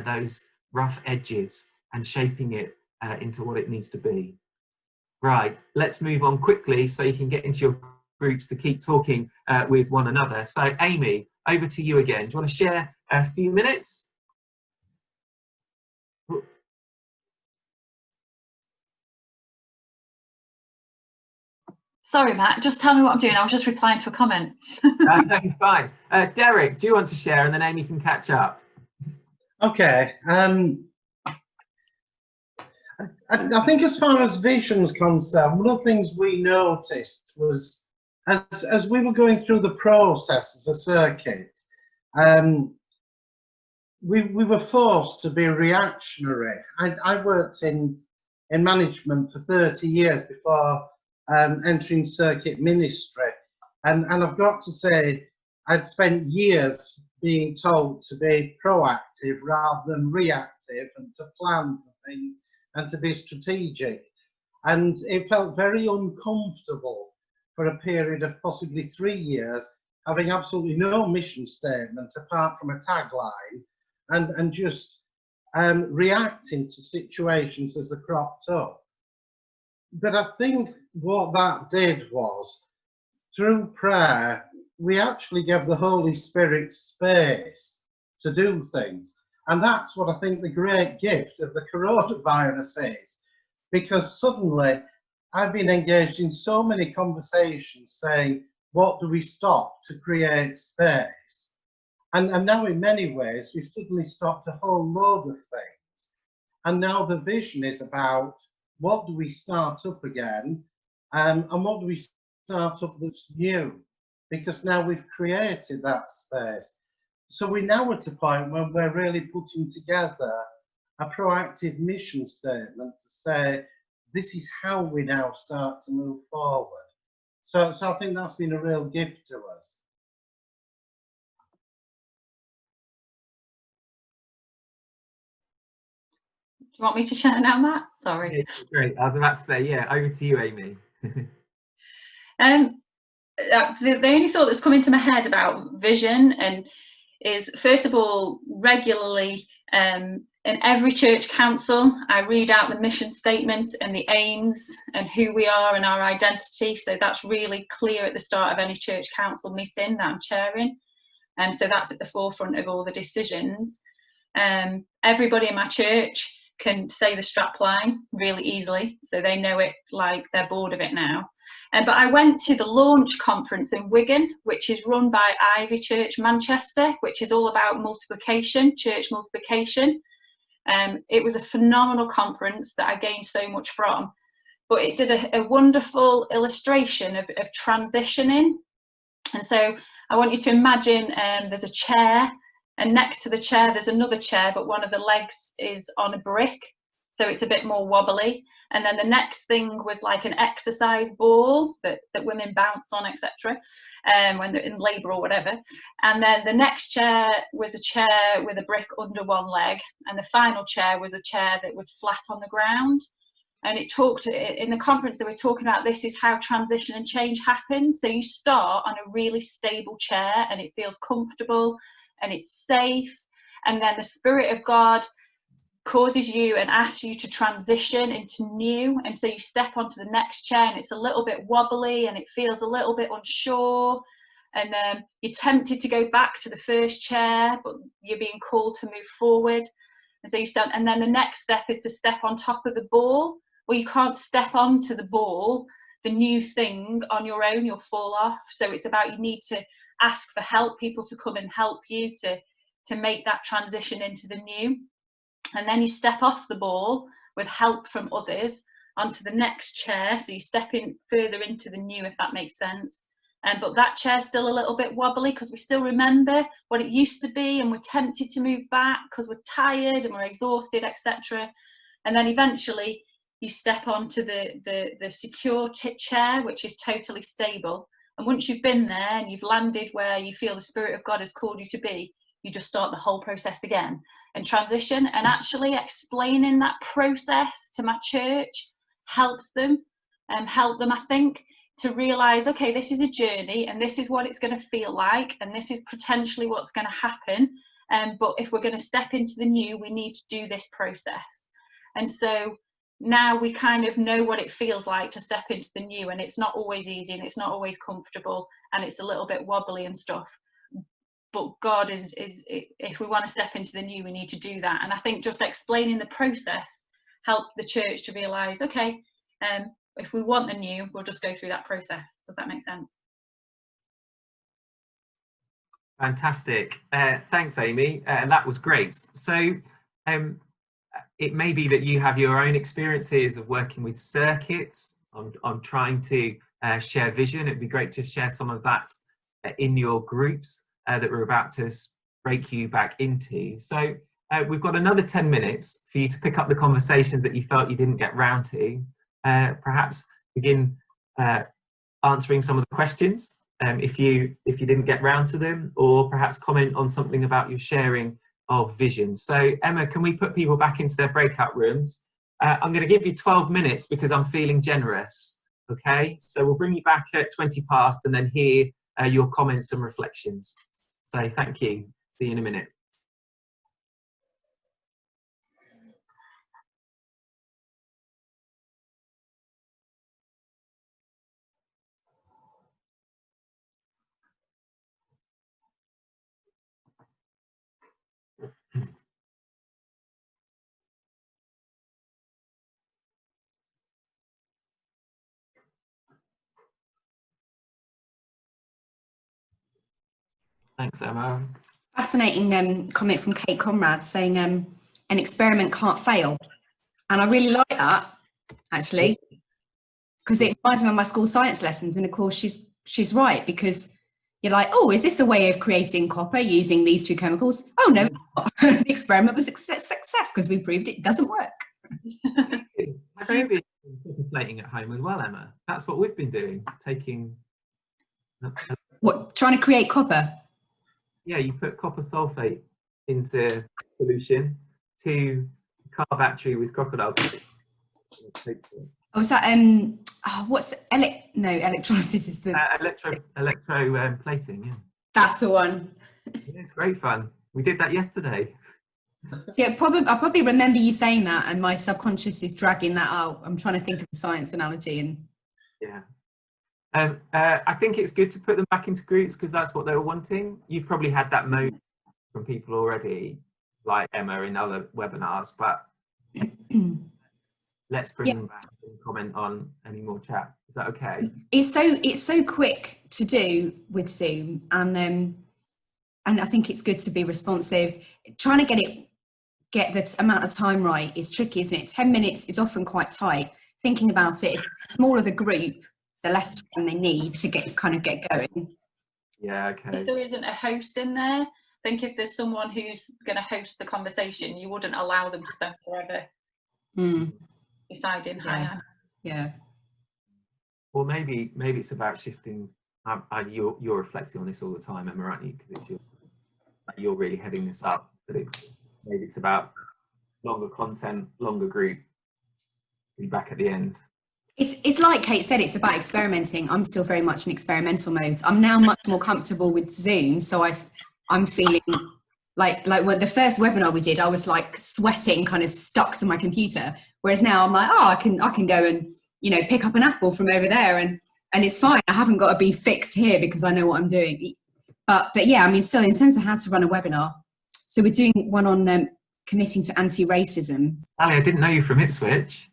[SPEAKER 2] those rough edges and shaping it into what it needs to be. Right, let's move on quickly so you can get into your groups to keep talking with one another. So Amy, over to you again. Do you want to share a few minutes?
[SPEAKER 1] Sorry, Matt, just tell me what I'm doing. I was just replying to a comment.
[SPEAKER 2] Okay, fine. Derek, do you want to share, and then Amy can catch up?
[SPEAKER 3] Okay. I think as far as vision's concerned, one of the things we noticed was as we were going through the process as a circuit, we were forced to be reactionary. I worked in management for 30 years before entering circuit ministry, and I've got to say, I'd spent years being told to be proactive rather than reactive, and to plan for things and to be strategic. And it felt very uncomfortable for a period of possibly 3 years, having absolutely no mission statement apart from a tagline, and just reacting to situations as they cropped up. But I think what that did was, through prayer, we actually gave the Holy Spirit space to do things. And that's what I think the great gift of the coronavirus is, because suddenly I've been engaged in so many conversations saying, what do we stop to create space? And now in many ways, we've suddenly stopped a whole load of things. And now the vision is about, what do we start up again? And what do we start up that's new? Because now we've created that space. So we're now at a point when we're really putting together a proactive mission statement to say, this is how we now start to move forward. So I think that's been a real gift to us.
[SPEAKER 1] Do you want me to share now, Matt? Sorry.
[SPEAKER 2] Yeah, great. I was about to say, yeah, over to you, Amy.
[SPEAKER 1] The only thought that's come into my head about vision and is, first of all, regularly in every church council, I read out the mission statement and the aims and who we are and our identity. So that's really clear at the start of any church council meeting that I'm chairing. And so that's at the forefront of all the decisions. Everybody in my church can say the strapline really easily, so they know it like they're bored of it now. But I went to the launch conference in Wigan, which is run by Ivy Church Manchester, which is all about multiplication, church multiplication. It was a phenomenal conference that I gained so much from, but it did a wonderful illustration of transitioning. And so I want you to imagine there's a chair, and next to the chair there's another chair, but one of the legs is on a brick, so it's a bit more wobbly. And then the next thing was like an exercise ball that women bounce on, etc., when they're in labour or whatever. And then the next chair was a chair with a brick under one leg, and the final chair was a chair that was flat on the ground. And it talked, in the conference they were talking about, this is how transition and change happens. So you start on a really stable chair and it feels comfortable and it's safe, and then the Spirit of God causes you and asks you to transition into new, and so you step onto the next chair and it's a little bit wobbly and it feels a little bit unsure, and you're tempted to go back to the first chair, but you're being called to move forward. And so you stand, and then the next step is to step on top of the ball. Well, you can't step onto the ball, the new thing, on your own, you'll fall off. So it's about, you need to ask for help, people to come and help you to make that transition into the new. And then you step off the ball with help from others onto the next chair. So you step in further into the new, if that makes sense. But that chair's still a little bit wobbly because we still remember what it used to be, and we're tempted to move back because we're tired and we're exhausted, etc. And then eventually you step onto the secure chair, which is totally stable. And once you've been there and you've landed where you feel the Spirit of God has called you to be, you just start the whole process again and transition. And actually explaining that process to my church helps them, I think, to realise, okay, this is a journey and this is what it's going to feel like, and this is potentially what's going to happen. But if we're going to step into the new, we need to do this process. And so now we kind of know what it feels like to step into the new, and it's not always easy and it's not always comfortable and it's a little bit wobbly and stuff. But God is if we want to step into the new, we need to do that. And I think just explaining the process helped the church to realise, okay, if we want the new, we'll just go through that process. Does that make sense?
[SPEAKER 2] Fantastic. Thanks, Amy. That was great. So it may be that you have your own experiences of working with circuits on trying to share vision. It'd be great to share some of that in your groups that we're about to break you back into. So we've got another 10 minutes for you to pick up the conversations that you felt you didn't get round to. Perhaps begin answering some of the questions if you didn't get round to them, or perhaps comment on something about your sharing of vision. So Emma, can we put people back into their breakout rooms? I'm going to give you 12 minutes because I'm feeling generous. Okay, so we'll bring you back at 20 past and then hear your comments and reflections. So thank you. See you in a minute. Thanks, Emma.
[SPEAKER 4] Fascinating comment from Kate Conrad saying an experiment can't fail. And I really like that, actually, because it reminds me of my school science lessons. And of course, she's right, because you're like, oh, is this a way of creating copper using these two chemicals? Oh, no, the experiment was a success because we proved it doesn't work.
[SPEAKER 2] Have you been contemplating at home as well, Emma? That's what we've been doing, taking...
[SPEAKER 4] What, trying to create copper?
[SPEAKER 2] Yeah, you put copper sulfate into solution to car battery with crocodile.
[SPEAKER 4] Oh, is that what's electrolysis is the
[SPEAKER 2] electro plating. Yeah,
[SPEAKER 4] that's the one.
[SPEAKER 2] Yeah, it's great fun. We did that yesterday.
[SPEAKER 4] So yeah, I probably remember you saying that, and my subconscious is dragging that out. I'm trying to think of a science analogy, and
[SPEAKER 2] yeah. I think it's good to put them back into groups because that's what they were wanting. You've probably had that mode from people already, like Emma in other webinars, but let's bring them back and comment on any more chat. Is that okay?
[SPEAKER 4] It's so quick to do with Zoom, and I think it's good to be responsive. Trying to get the amount of time right is tricky, isn't it? 10 minutes is often quite tight. Thinking about it, if the smaller the group, the less time they need to get going. Yeah,
[SPEAKER 2] okay.
[SPEAKER 1] If there isn't a host in there, I think if there's someone who's going to host the conversation, you wouldn't allow them to spend forever deciding.
[SPEAKER 4] Yeah.
[SPEAKER 2] Or maybe it's about shifting. You're reflecting on this all the time, Emma, aren't you? Because you're really heading this up. But maybe it's about longer content, longer group. Be back at the end.
[SPEAKER 4] It's like Kate said, it's about experimenting. I'm still very much in experimental mode. I'm now much more comfortable with Zoom, so I'm feeling like when the first webinar we did, I was like sweating, kind of stuck to my computer. Whereas now I'm like, oh, I can go and pick up an apple from over there, and it's fine. I haven't got to be fixed here because I know what I'm doing. But yeah, I mean, still in terms of how to run a webinar. So we're doing one on committing to anti-racism.
[SPEAKER 2] Ali, I didn't know you from Ipswich.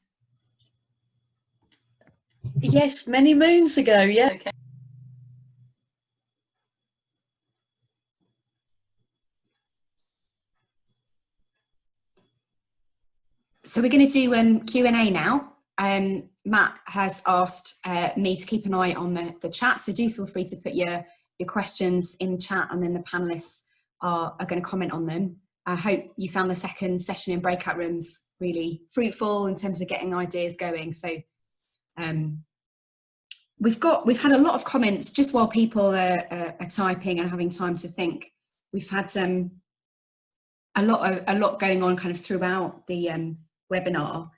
[SPEAKER 5] Yes, many moons ago, yeah.
[SPEAKER 1] Okay.
[SPEAKER 4] So we're going to do Q&A now. Matt has asked me to keep an eye on the chat, so do feel free to put your questions in chat, and then the panelists are going to comment on them. I hope you found the second session in breakout rooms really fruitful in terms of getting ideas going. So we've had a lot of comments just while people are typing and having time to think. We've had a lot going on kind of throughout the webinar.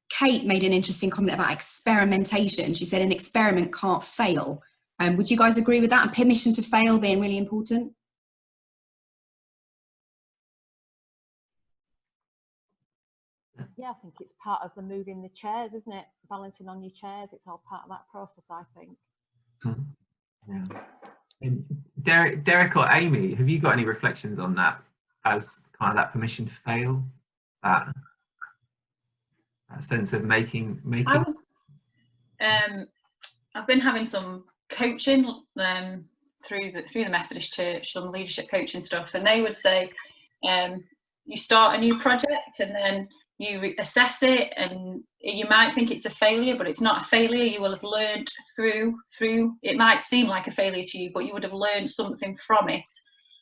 [SPEAKER 4] Kate made an interesting comment about experimentation. She said an experiment can't fail. Would you guys agree with that? And permission to fail being really important?
[SPEAKER 5] Yeah, I think it's part of the moving the chairs, isn't it? Balancing on your chairs, it's all part of that process, I think.
[SPEAKER 2] Yeah. And Derek or Amy, have you got any reflections on that as kind of that permission to fail? That sense of making.
[SPEAKER 1] I've been having some coaching through the Methodist Church, some leadership coaching stuff, and they would say you start a new project and then you assess it, and you might think it's a failure, but it's not a failure. You will have learned through it. Might seem like a failure to you, but you would have learned something from it.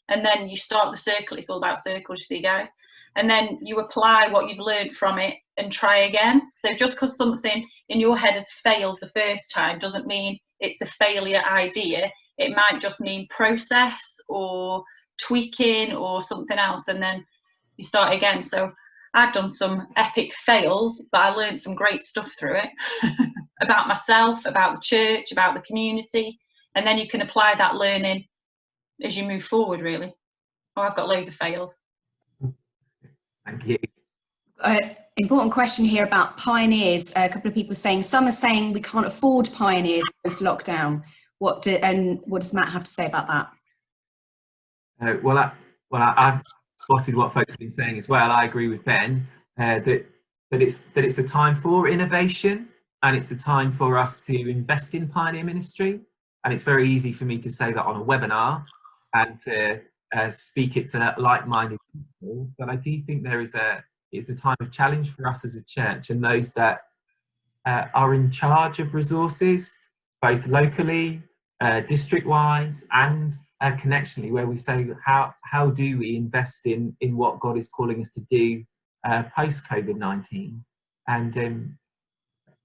[SPEAKER 1] And then you start the circle. It's all about circles, you see, guys. And then you apply what you've learned from it and try again. So just because something in your head has failed the first time doesn't mean it's a failure idea. It might just mean process or tweaking or something else, and then you start again. So I've done some epic fails, but I learned some great stuff through it about myself, about the church, about the community, and then you can apply that learning as you move forward, really. Oh, I've got loads of fails.
[SPEAKER 2] Thank you.
[SPEAKER 4] Important question here about pioneers. A couple of people saying, some are saying we can't afford pioneers post-lockdown. What does Matt have to say about that?
[SPEAKER 2] I've spotted what folks have been saying as well. I agree with Ben that it's a time for innovation, and it's a time for us to invest in pioneer ministry. And it's very easy for me to say that on a webinar and to speak it to like-minded people. But I do think it's a time of challenge for us as a church and those that are in charge of resources, both locally, district-wise, and connectionally, where we say how do we invest in what God is calling us to do post COVID-19, and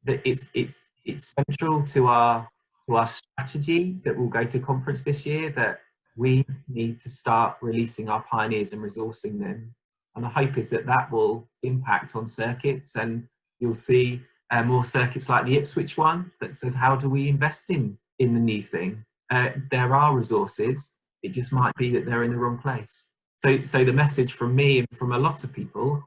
[SPEAKER 2] it's central to our strategy that will go to conference this year, that we need to start releasing our pioneers and resourcing them. And the hope is that will impact on circuits, and you'll see more circuits like the Ipswich one that says, how do we invest in the new thing? There are resources, it just might be that they're in the wrong place. So the message from me and from a lot of people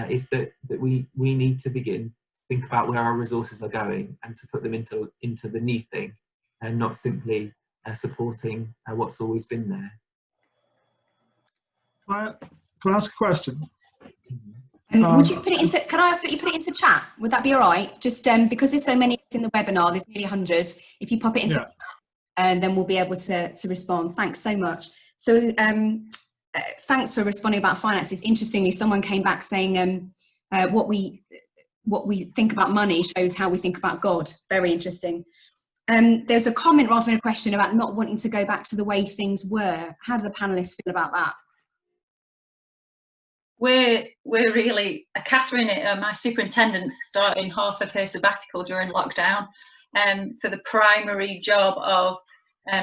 [SPEAKER 2] is that we need to begin think about where our resources are going and to put them into the new thing, and not simply supporting what's always been there.
[SPEAKER 6] Can I ask a question?
[SPEAKER 4] Would you put it into? Can I ask that you put it into chat? Would that be all right? Just because there's so many in the webinar, there's nearly 100. If you pop it into, chat, then we'll be able to respond. Thanks so much. So thanks for responding about finances. Interestingly, someone came back saying what we think about money shows how we think about God. Very interesting. There's a comment rather than a question about not wanting to go back to the way things were. How do the panelists feel about that?
[SPEAKER 1] We're really, Catherine, my superintendent's starting half of her sabbatical during lockdown for the primary job of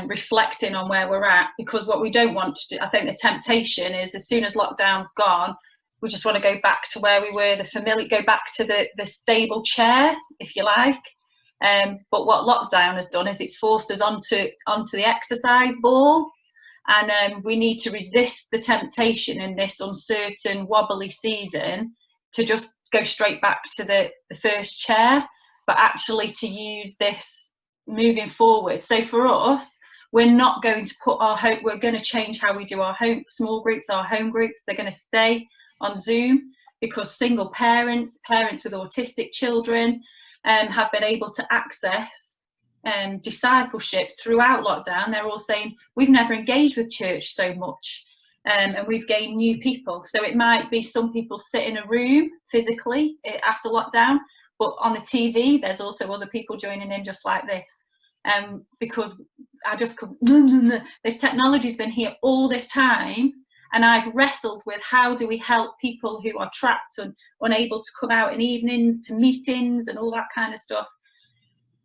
[SPEAKER 1] reflecting on where we're at, because what we don't want to do, I think the temptation is, as soon as lockdown's gone, we just want to go back to where we were, the familiar, go back to the stable chair, if you like. But what lockdown has done is it's forced us onto the exercise ball. And we need to resist the temptation in this uncertain, wobbly season to just go straight back to the first chair, but actually to use this moving forward. So for us, we're not going to put our hope, we're going to change how we do our small groups, our home groups. They're going to stay on Zoom, because single parents with autistic children have been able to access discipleship throughout lockdown. They're all saying, we've never engaged with church so much, and we've gained new people. So it might be some people sit in a room physically after lockdown, but on the TV there's also other people joining in just like this, because this technology's been here all this time, and I've wrestled with how do we help people who are trapped and unable to come out in evenings to meetings and all that kind of stuff.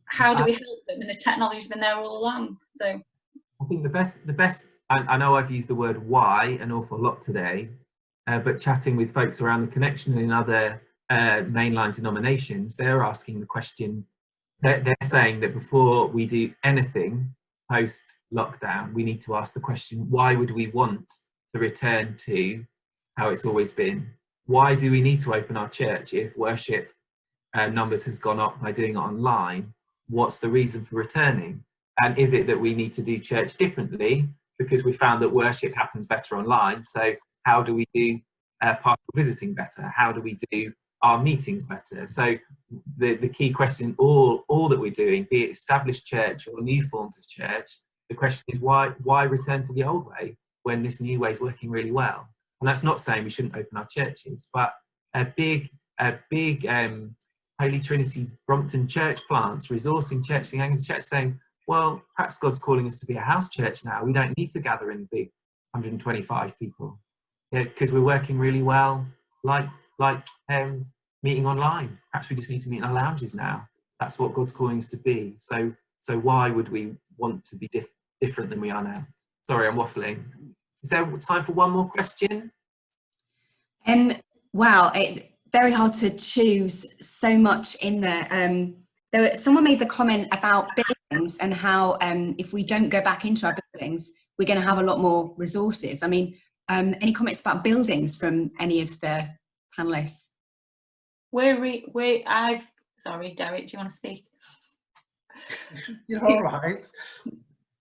[SPEAKER 1] How do we help them? And the technology's been there all along. So
[SPEAKER 2] I think the best. I know I've used the word why an awful lot today, but chatting with folks around the connection and in other mainline denominations, they're asking the question. They're saying that before we do anything post lockdown, we need to ask the question: why would we want to return to how it's always been? Why do we need to open our church if worship numbers has gone up by doing it online? What's the reason for returning? And is it that we need to do church differently because we found that worship happens better online? So how do we do pastoral visiting better? How do we do our meetings better? So the key question, all that we're doing, be it established church or new forms of church, the question is why return to the old way when this new way is working really well? And that's not saying we shouldn't open our churches, but a big Holy Trinity Brompton church plants, resourcing church, the Anglican church, saying, well, perhaps God's calling us to be a house church now. We don't need to gather in big 125 people, because we're working really well, like meeting online. Perhaps we just need to meet in our lounges now. That's what God's calling us to be. So So why would we want to be different than we are now? Sorry, I'm waffling. Is there time for one more question?
[SPEAKER 4] Wow, very hard to choose, so much in there. Someone made the comment about buildings and how if we don't go back into our buildings, we're going to have a lot more resources. I mean, any comments about buildings from any of the panelists?
[SPEAKER 1] Sorry, Derek, do you want to speak?
[SPEAKER 3] You're all right.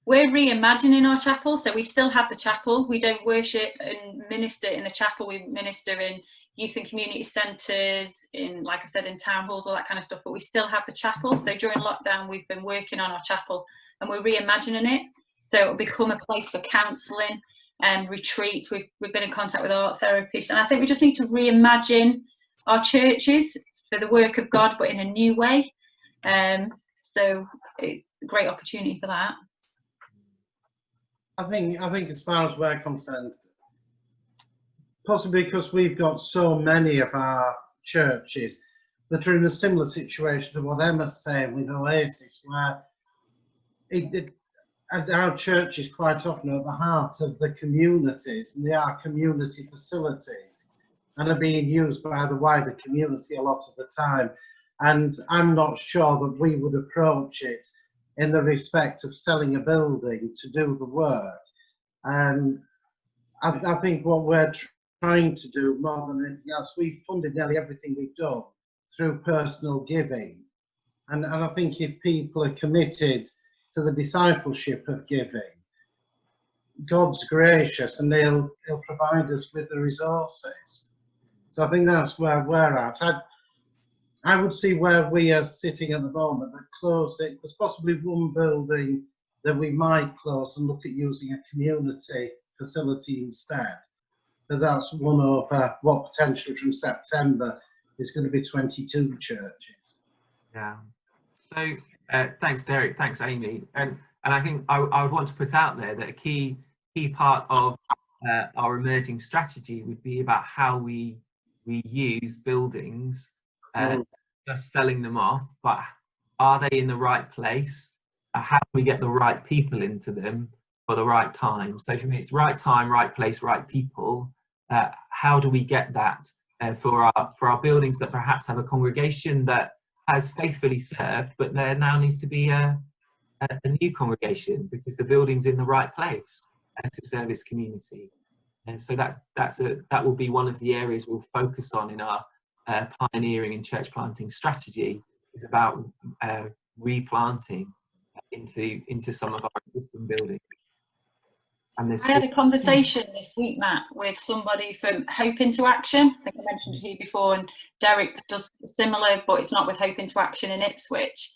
[SPEAKER 1] We're reimagining our chapel, so we still have the chapel. We don't worship and minister in the chapel. We minister in youth and community centres, in, like I said, in town halls, all that kind of stuff, but we still have the chapel. So during lockdown, we've been working on our chapel and we're reimagining it. So it'll become a place for counselling and retreat. We've been in contact with art therapists, and I think we just need to reimagine our churches for the work of God, but in a new way. So it's a great opportunity for that.
[SPEAKER 3] I think as far as we're concerned, possibly because we've got so many of our churches that are in a similar situation to what Emma's saying with Oasis, where our church is quite often at the heart of the communities, and they are community facilities and are being used by the wider community a lot of the time. And I'm not sure that we would approach it in the respect of selling a building to do the work. I think what we're trying to do more than anything else, we've funded nearly everything we've done through personal giving. And I think if people are committed to the discipleship of giving, God's gracious and he'll provide us with the resources. So I think that's where we're at. I would see where we are sitting at the moment, that closing, there's possibly one building that we might close and look at using a community facility instead. But that's one over what potentially from September is going to be 22 churches.
[SPEAKER 2] Yeah. So thanks, Derek. Thanks, Amy. And I think I would want to put out there that a key part of our emerging strategy would be about how we use buildings, just selling them off, but are they in the right place? How do we get the right people into them for the right time? So for me, it's right time, right place, right people. How do we get that for our buildings that perhaps have a congregation that has faithfully served, but there now needs to be a new congregation because the building's in the right place to serve its community. And so that will be one of the areas we'll focus on in our pioneering and church planting strategy, is about replanting into some of our existing buildings. And
[SPEAKER 1] I had a conversation this week, Matt, with somebody from Hope Into Action. I think I mentioned it to you before, and Derek does similar, but it's not with Hope Into Action in Ipswich,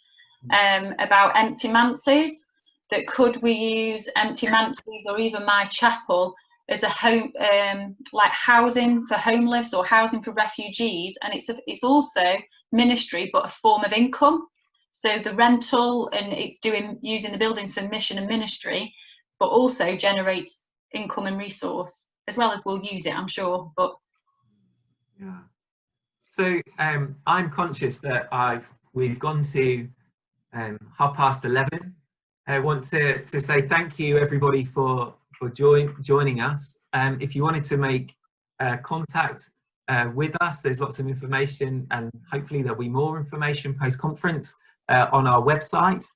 [SPEAKER 1] about empty manses. That could we use empty manses or even my chapel as a home, like housing for homeless or housing for refugees, and it's also ministry but a form of income. So the rental, and it's using the buildings for mission and ministry, but also generates income and resource, as well as we'll use it, I'm sure. But
[SPEAKER 2] yeah. So I'm conscious that we've gone to 11:30. I want to say thank you everybody for joining us. If you wanted to make contact with us, there's lots of information, and hopefully there'll be more information post-conference on our website.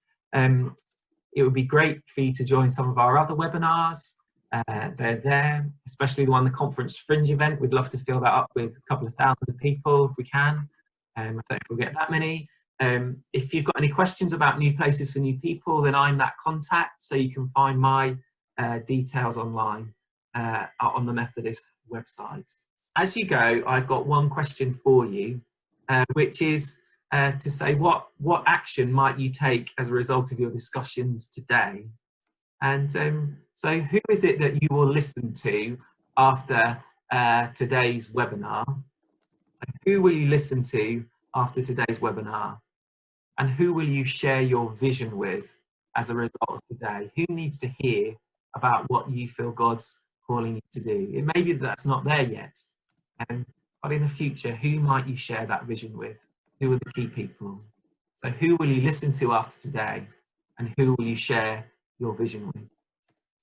[SPEAKER 2] It would be great for you to join some of our other webinars. They're there, especially the Conference Fringe event. We'd love to fill that up with a couple of thousand people if we can. I don't think we'll get that many. If you've got any questions about New Places for New People, then I'm that contact, so you can find my details online on the Methodist website. As you go, I've got one question for you, which is to say what action might you take as a result of your discussions today? And so who is it that you will listen to after today's webinar? Who will you listen to after today's webinar? And who will you share your vision with as a result of today? Who needs to hear about what you feel God's calling you to do? It may be that that's not there yet, but in the future, who might you share that vision with? Who are the key people? So who will you listen to after today? and who will you share your vision with?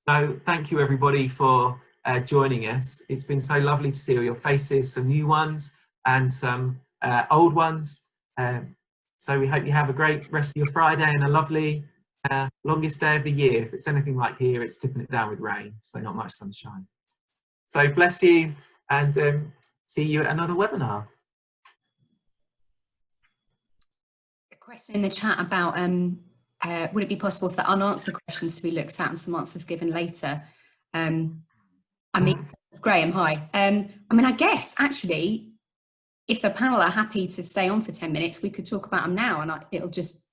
[SPEAKER 2] So thank you everybody for joining us. It's been so lovely to see all your faces, some new ones and some old ones. So we hope you have a great rest of your Friday and a lovely longest day of the year. If it's anything like here, it's tipping it down with rain, so not much sunshine. So bless you, and see you at another webinar.
[SPEAKER 4] A question in the chat about would it be possible for the unanswered questions to be looked at and some answers given later? I mean, Graham, hi. I mean, I guess actually, if the panel are happy to stay on for 10 minutes, we could talk about them now and it'll just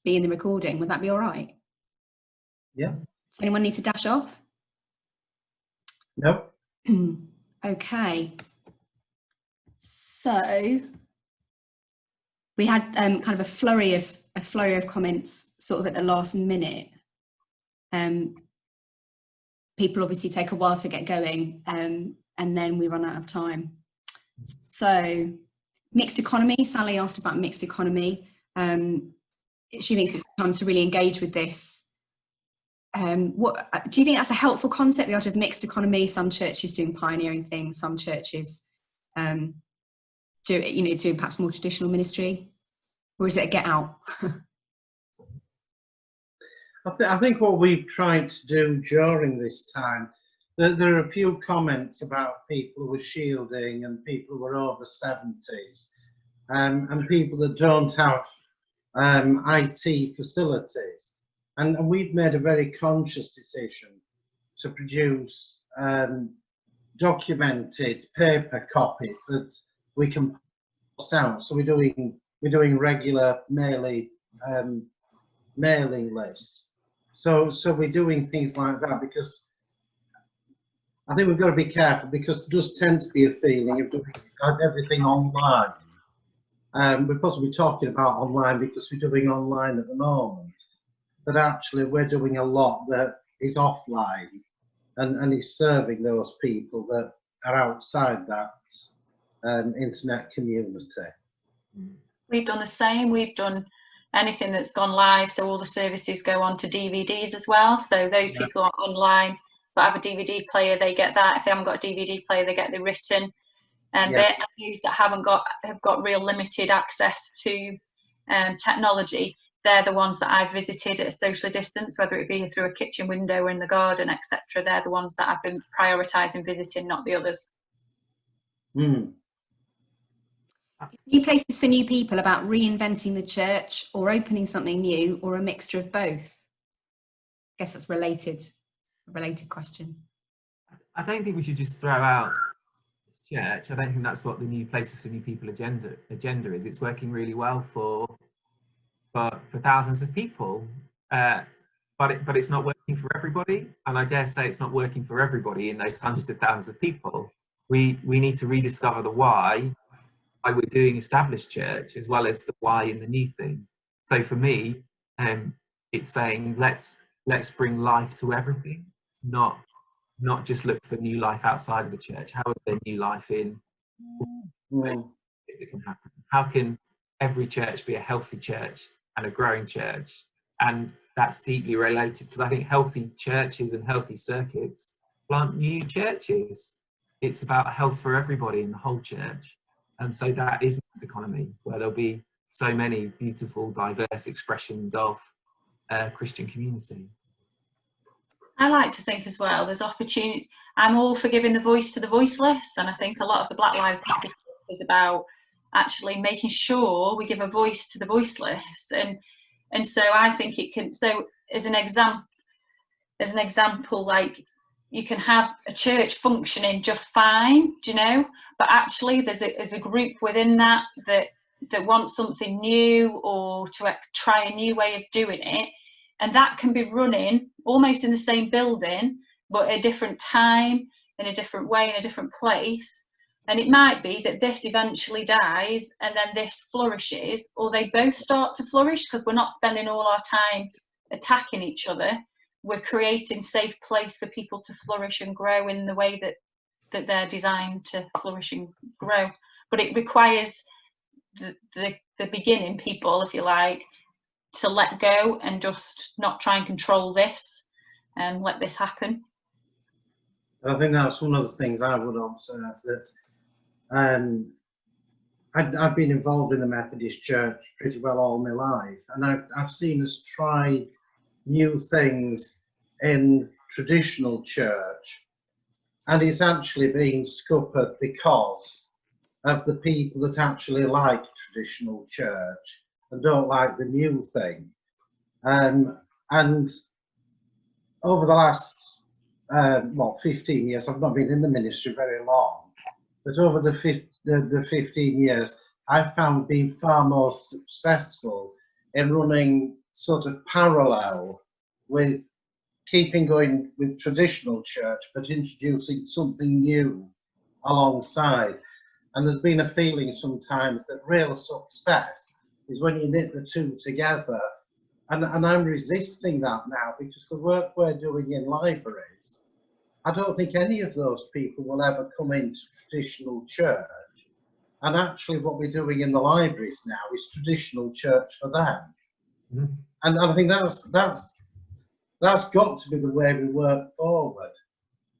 [SPEAKER 4] be in the recording. Would that be all right?
[SPEAKER 3] Yeah.
[SPEAKER 4] Does anyone need to dash off?
[SPEAKER 3] No.
[SPEAKER 4] Okay. So we had kind of a flurry of comments sort of at the last minute. People obviously take a while to get going, and then we run out of time. So mixed economy, Sally asked about mixed economy. She thinks it's time to really engage with this. What do you think that's a helpful concept, the art of mixed economy? Some churches doing pioneering things, some churches doing perhaps more traditional ministry, or is it a get out?
[SPEAKER 3] I think what we've tried to do during this time, there are a few comments about people who are shielding and people who are over 70s, and people that don't have IT facilities. And we've made a very conscious decision to produce documented paper copies that we can post out. So we're doing regular mailing lists. So we're doing things like that because I think we've got to be careful, because there does tend to be a feeling of doing everything online. We're possibly talking about online because we're doing online at the moment, but actually we're doing a lot that is offline and is serving those people that are outside that internet community.
[SPEAKER 1] We've done the same. We've done anything that's gone live, so all the services go on to DVDs as well. So those people are online but have a DVD player, they get that. If they haven't got a DVD player, they get the written. And those that have got real limited access to technology, they're the ones that I've visited at a social distance, whether it be through a kitchen window or in the garden, etc. They're the ones that I've been prioritising visiting, not the others.
[SPEAKER 3] Mm.
[SPEAKER 4] New places for new people, about reinventing the church or opening something new, or a mixture of both? I guess that's a related question.
[SPEAKER 2] I don't think we should just throw out church. I don't think that's what the new places for new people agenda is. It's working really well for thousands of people, but it's not working for everybody, and I dare say it's not working for everybody in those hundreds of thousands of people. We need to rediscover the why we're doing established church, as well as the why in the new thing. So for me, it's saying let's bring life to everything, not just look for new life outside of the church. How is there new life in it can happen? How can every church be a healthy church and a growing church? And that's deeply related, because I think healthy churches and healthy circuits plant new churches. It's about health for everybody in the whole church. And so that is mixed economy, where there'll be so many beautiful, diverse expressions of Christian community.
[SPEAKER 1] I like to think as well, there's opportunity. I'm all for giving the voice to the voiceless, and I think a lot of the Black Lives Matter stuff is about actually making sure we give a voice to the voiceless, and so I think it can. So as an example, like, you can have a church functioning just fine, do you know, but actually there's a group within that wants something new, or to try a new way of doing it, and that can be running almost in the same building but at a different time, in a different way, in a different place. And it might be that this eventually dies and then this flourishes, or they both start to flourish, because we're not spending all our time attacking each other. We're creating safe place for people to flourish and grow in the way that they're designed to flourish and grow. But it requires the beginning people, if you like, to let go and just not try and control this and let this happen.
[SPEAKER 3] I think that's one of the things I would observe, that I've been involved in the Methodist Church pretty well all my life, and I've seen us try new things in traditional church, and it's actually being scuppered because of the people that actually like traditional church and don't like the new thing. And over the last 15 years, I've not been in the ministry very long, but over the 15 years, I've found being far more successful in running sort of parallel with keeping going with traditional church, but introducing something new alongside. And there's been a feeling sometimes that real success is when you knit the two together. And I'm resisting that now, because the work we're doing in libraries, I don't think any of those people will ever come into traditional church. And actually what we're doing in the libraries now is traditional church for them.
[SPEAKER 2] Mm.
[SPEAKER 3] And I think that's got to be the way we work forward.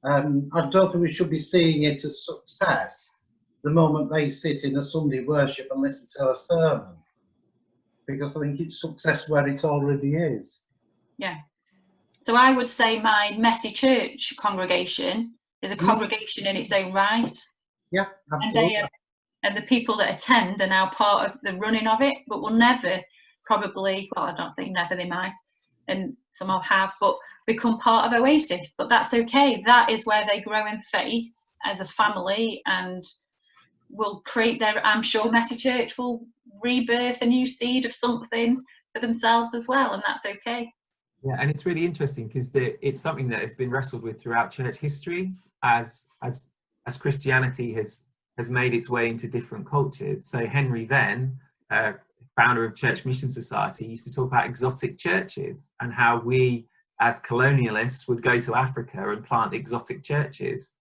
[SPEAKER 3] I don't think we should be seeing it as success the moment they sit in a Sunday worship and listen to a sermon, because I think it's success where it already is.
[SPEAKER 1] Yeah. So I would say my Messy Church congregation is a congregation in its own right.
[SPEAKER 3] Yeah, absolutely.
[SPEAKER 1] And the people that attend are now part of the running of it, but will never probably, well, I don't say never, they might, and some have, but become part of Oasis. But that's okay. That is where they grow in faith as a family, and will create their, I'm sure Messy Church will rebirth a new seed of something for themselves as well, and that's okay.
[SPEAKER 2] Yeah, and it's really interesting because it's something that has been wrestled with throughout church history as Christianity has made its way into different cultures. So Henry Venn, founder of Church Mission Society, used to talk about exotic churches and how we as colonialists would go to Africa and plant exotic churches,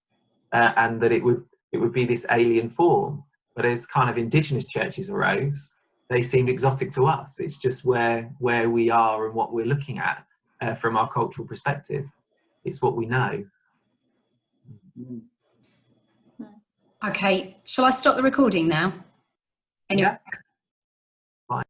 [SPEAKER 2] and that it would be this alien form. But as kind of indigenous churches arose, they seemed exotic to us. It's just where we are and what we're looking at from our cultural perspective. It's what we know.
[SPEAKER 4] Okay, shall I stop the recording now? Anyway.
[SPEAKER 2] Yeah.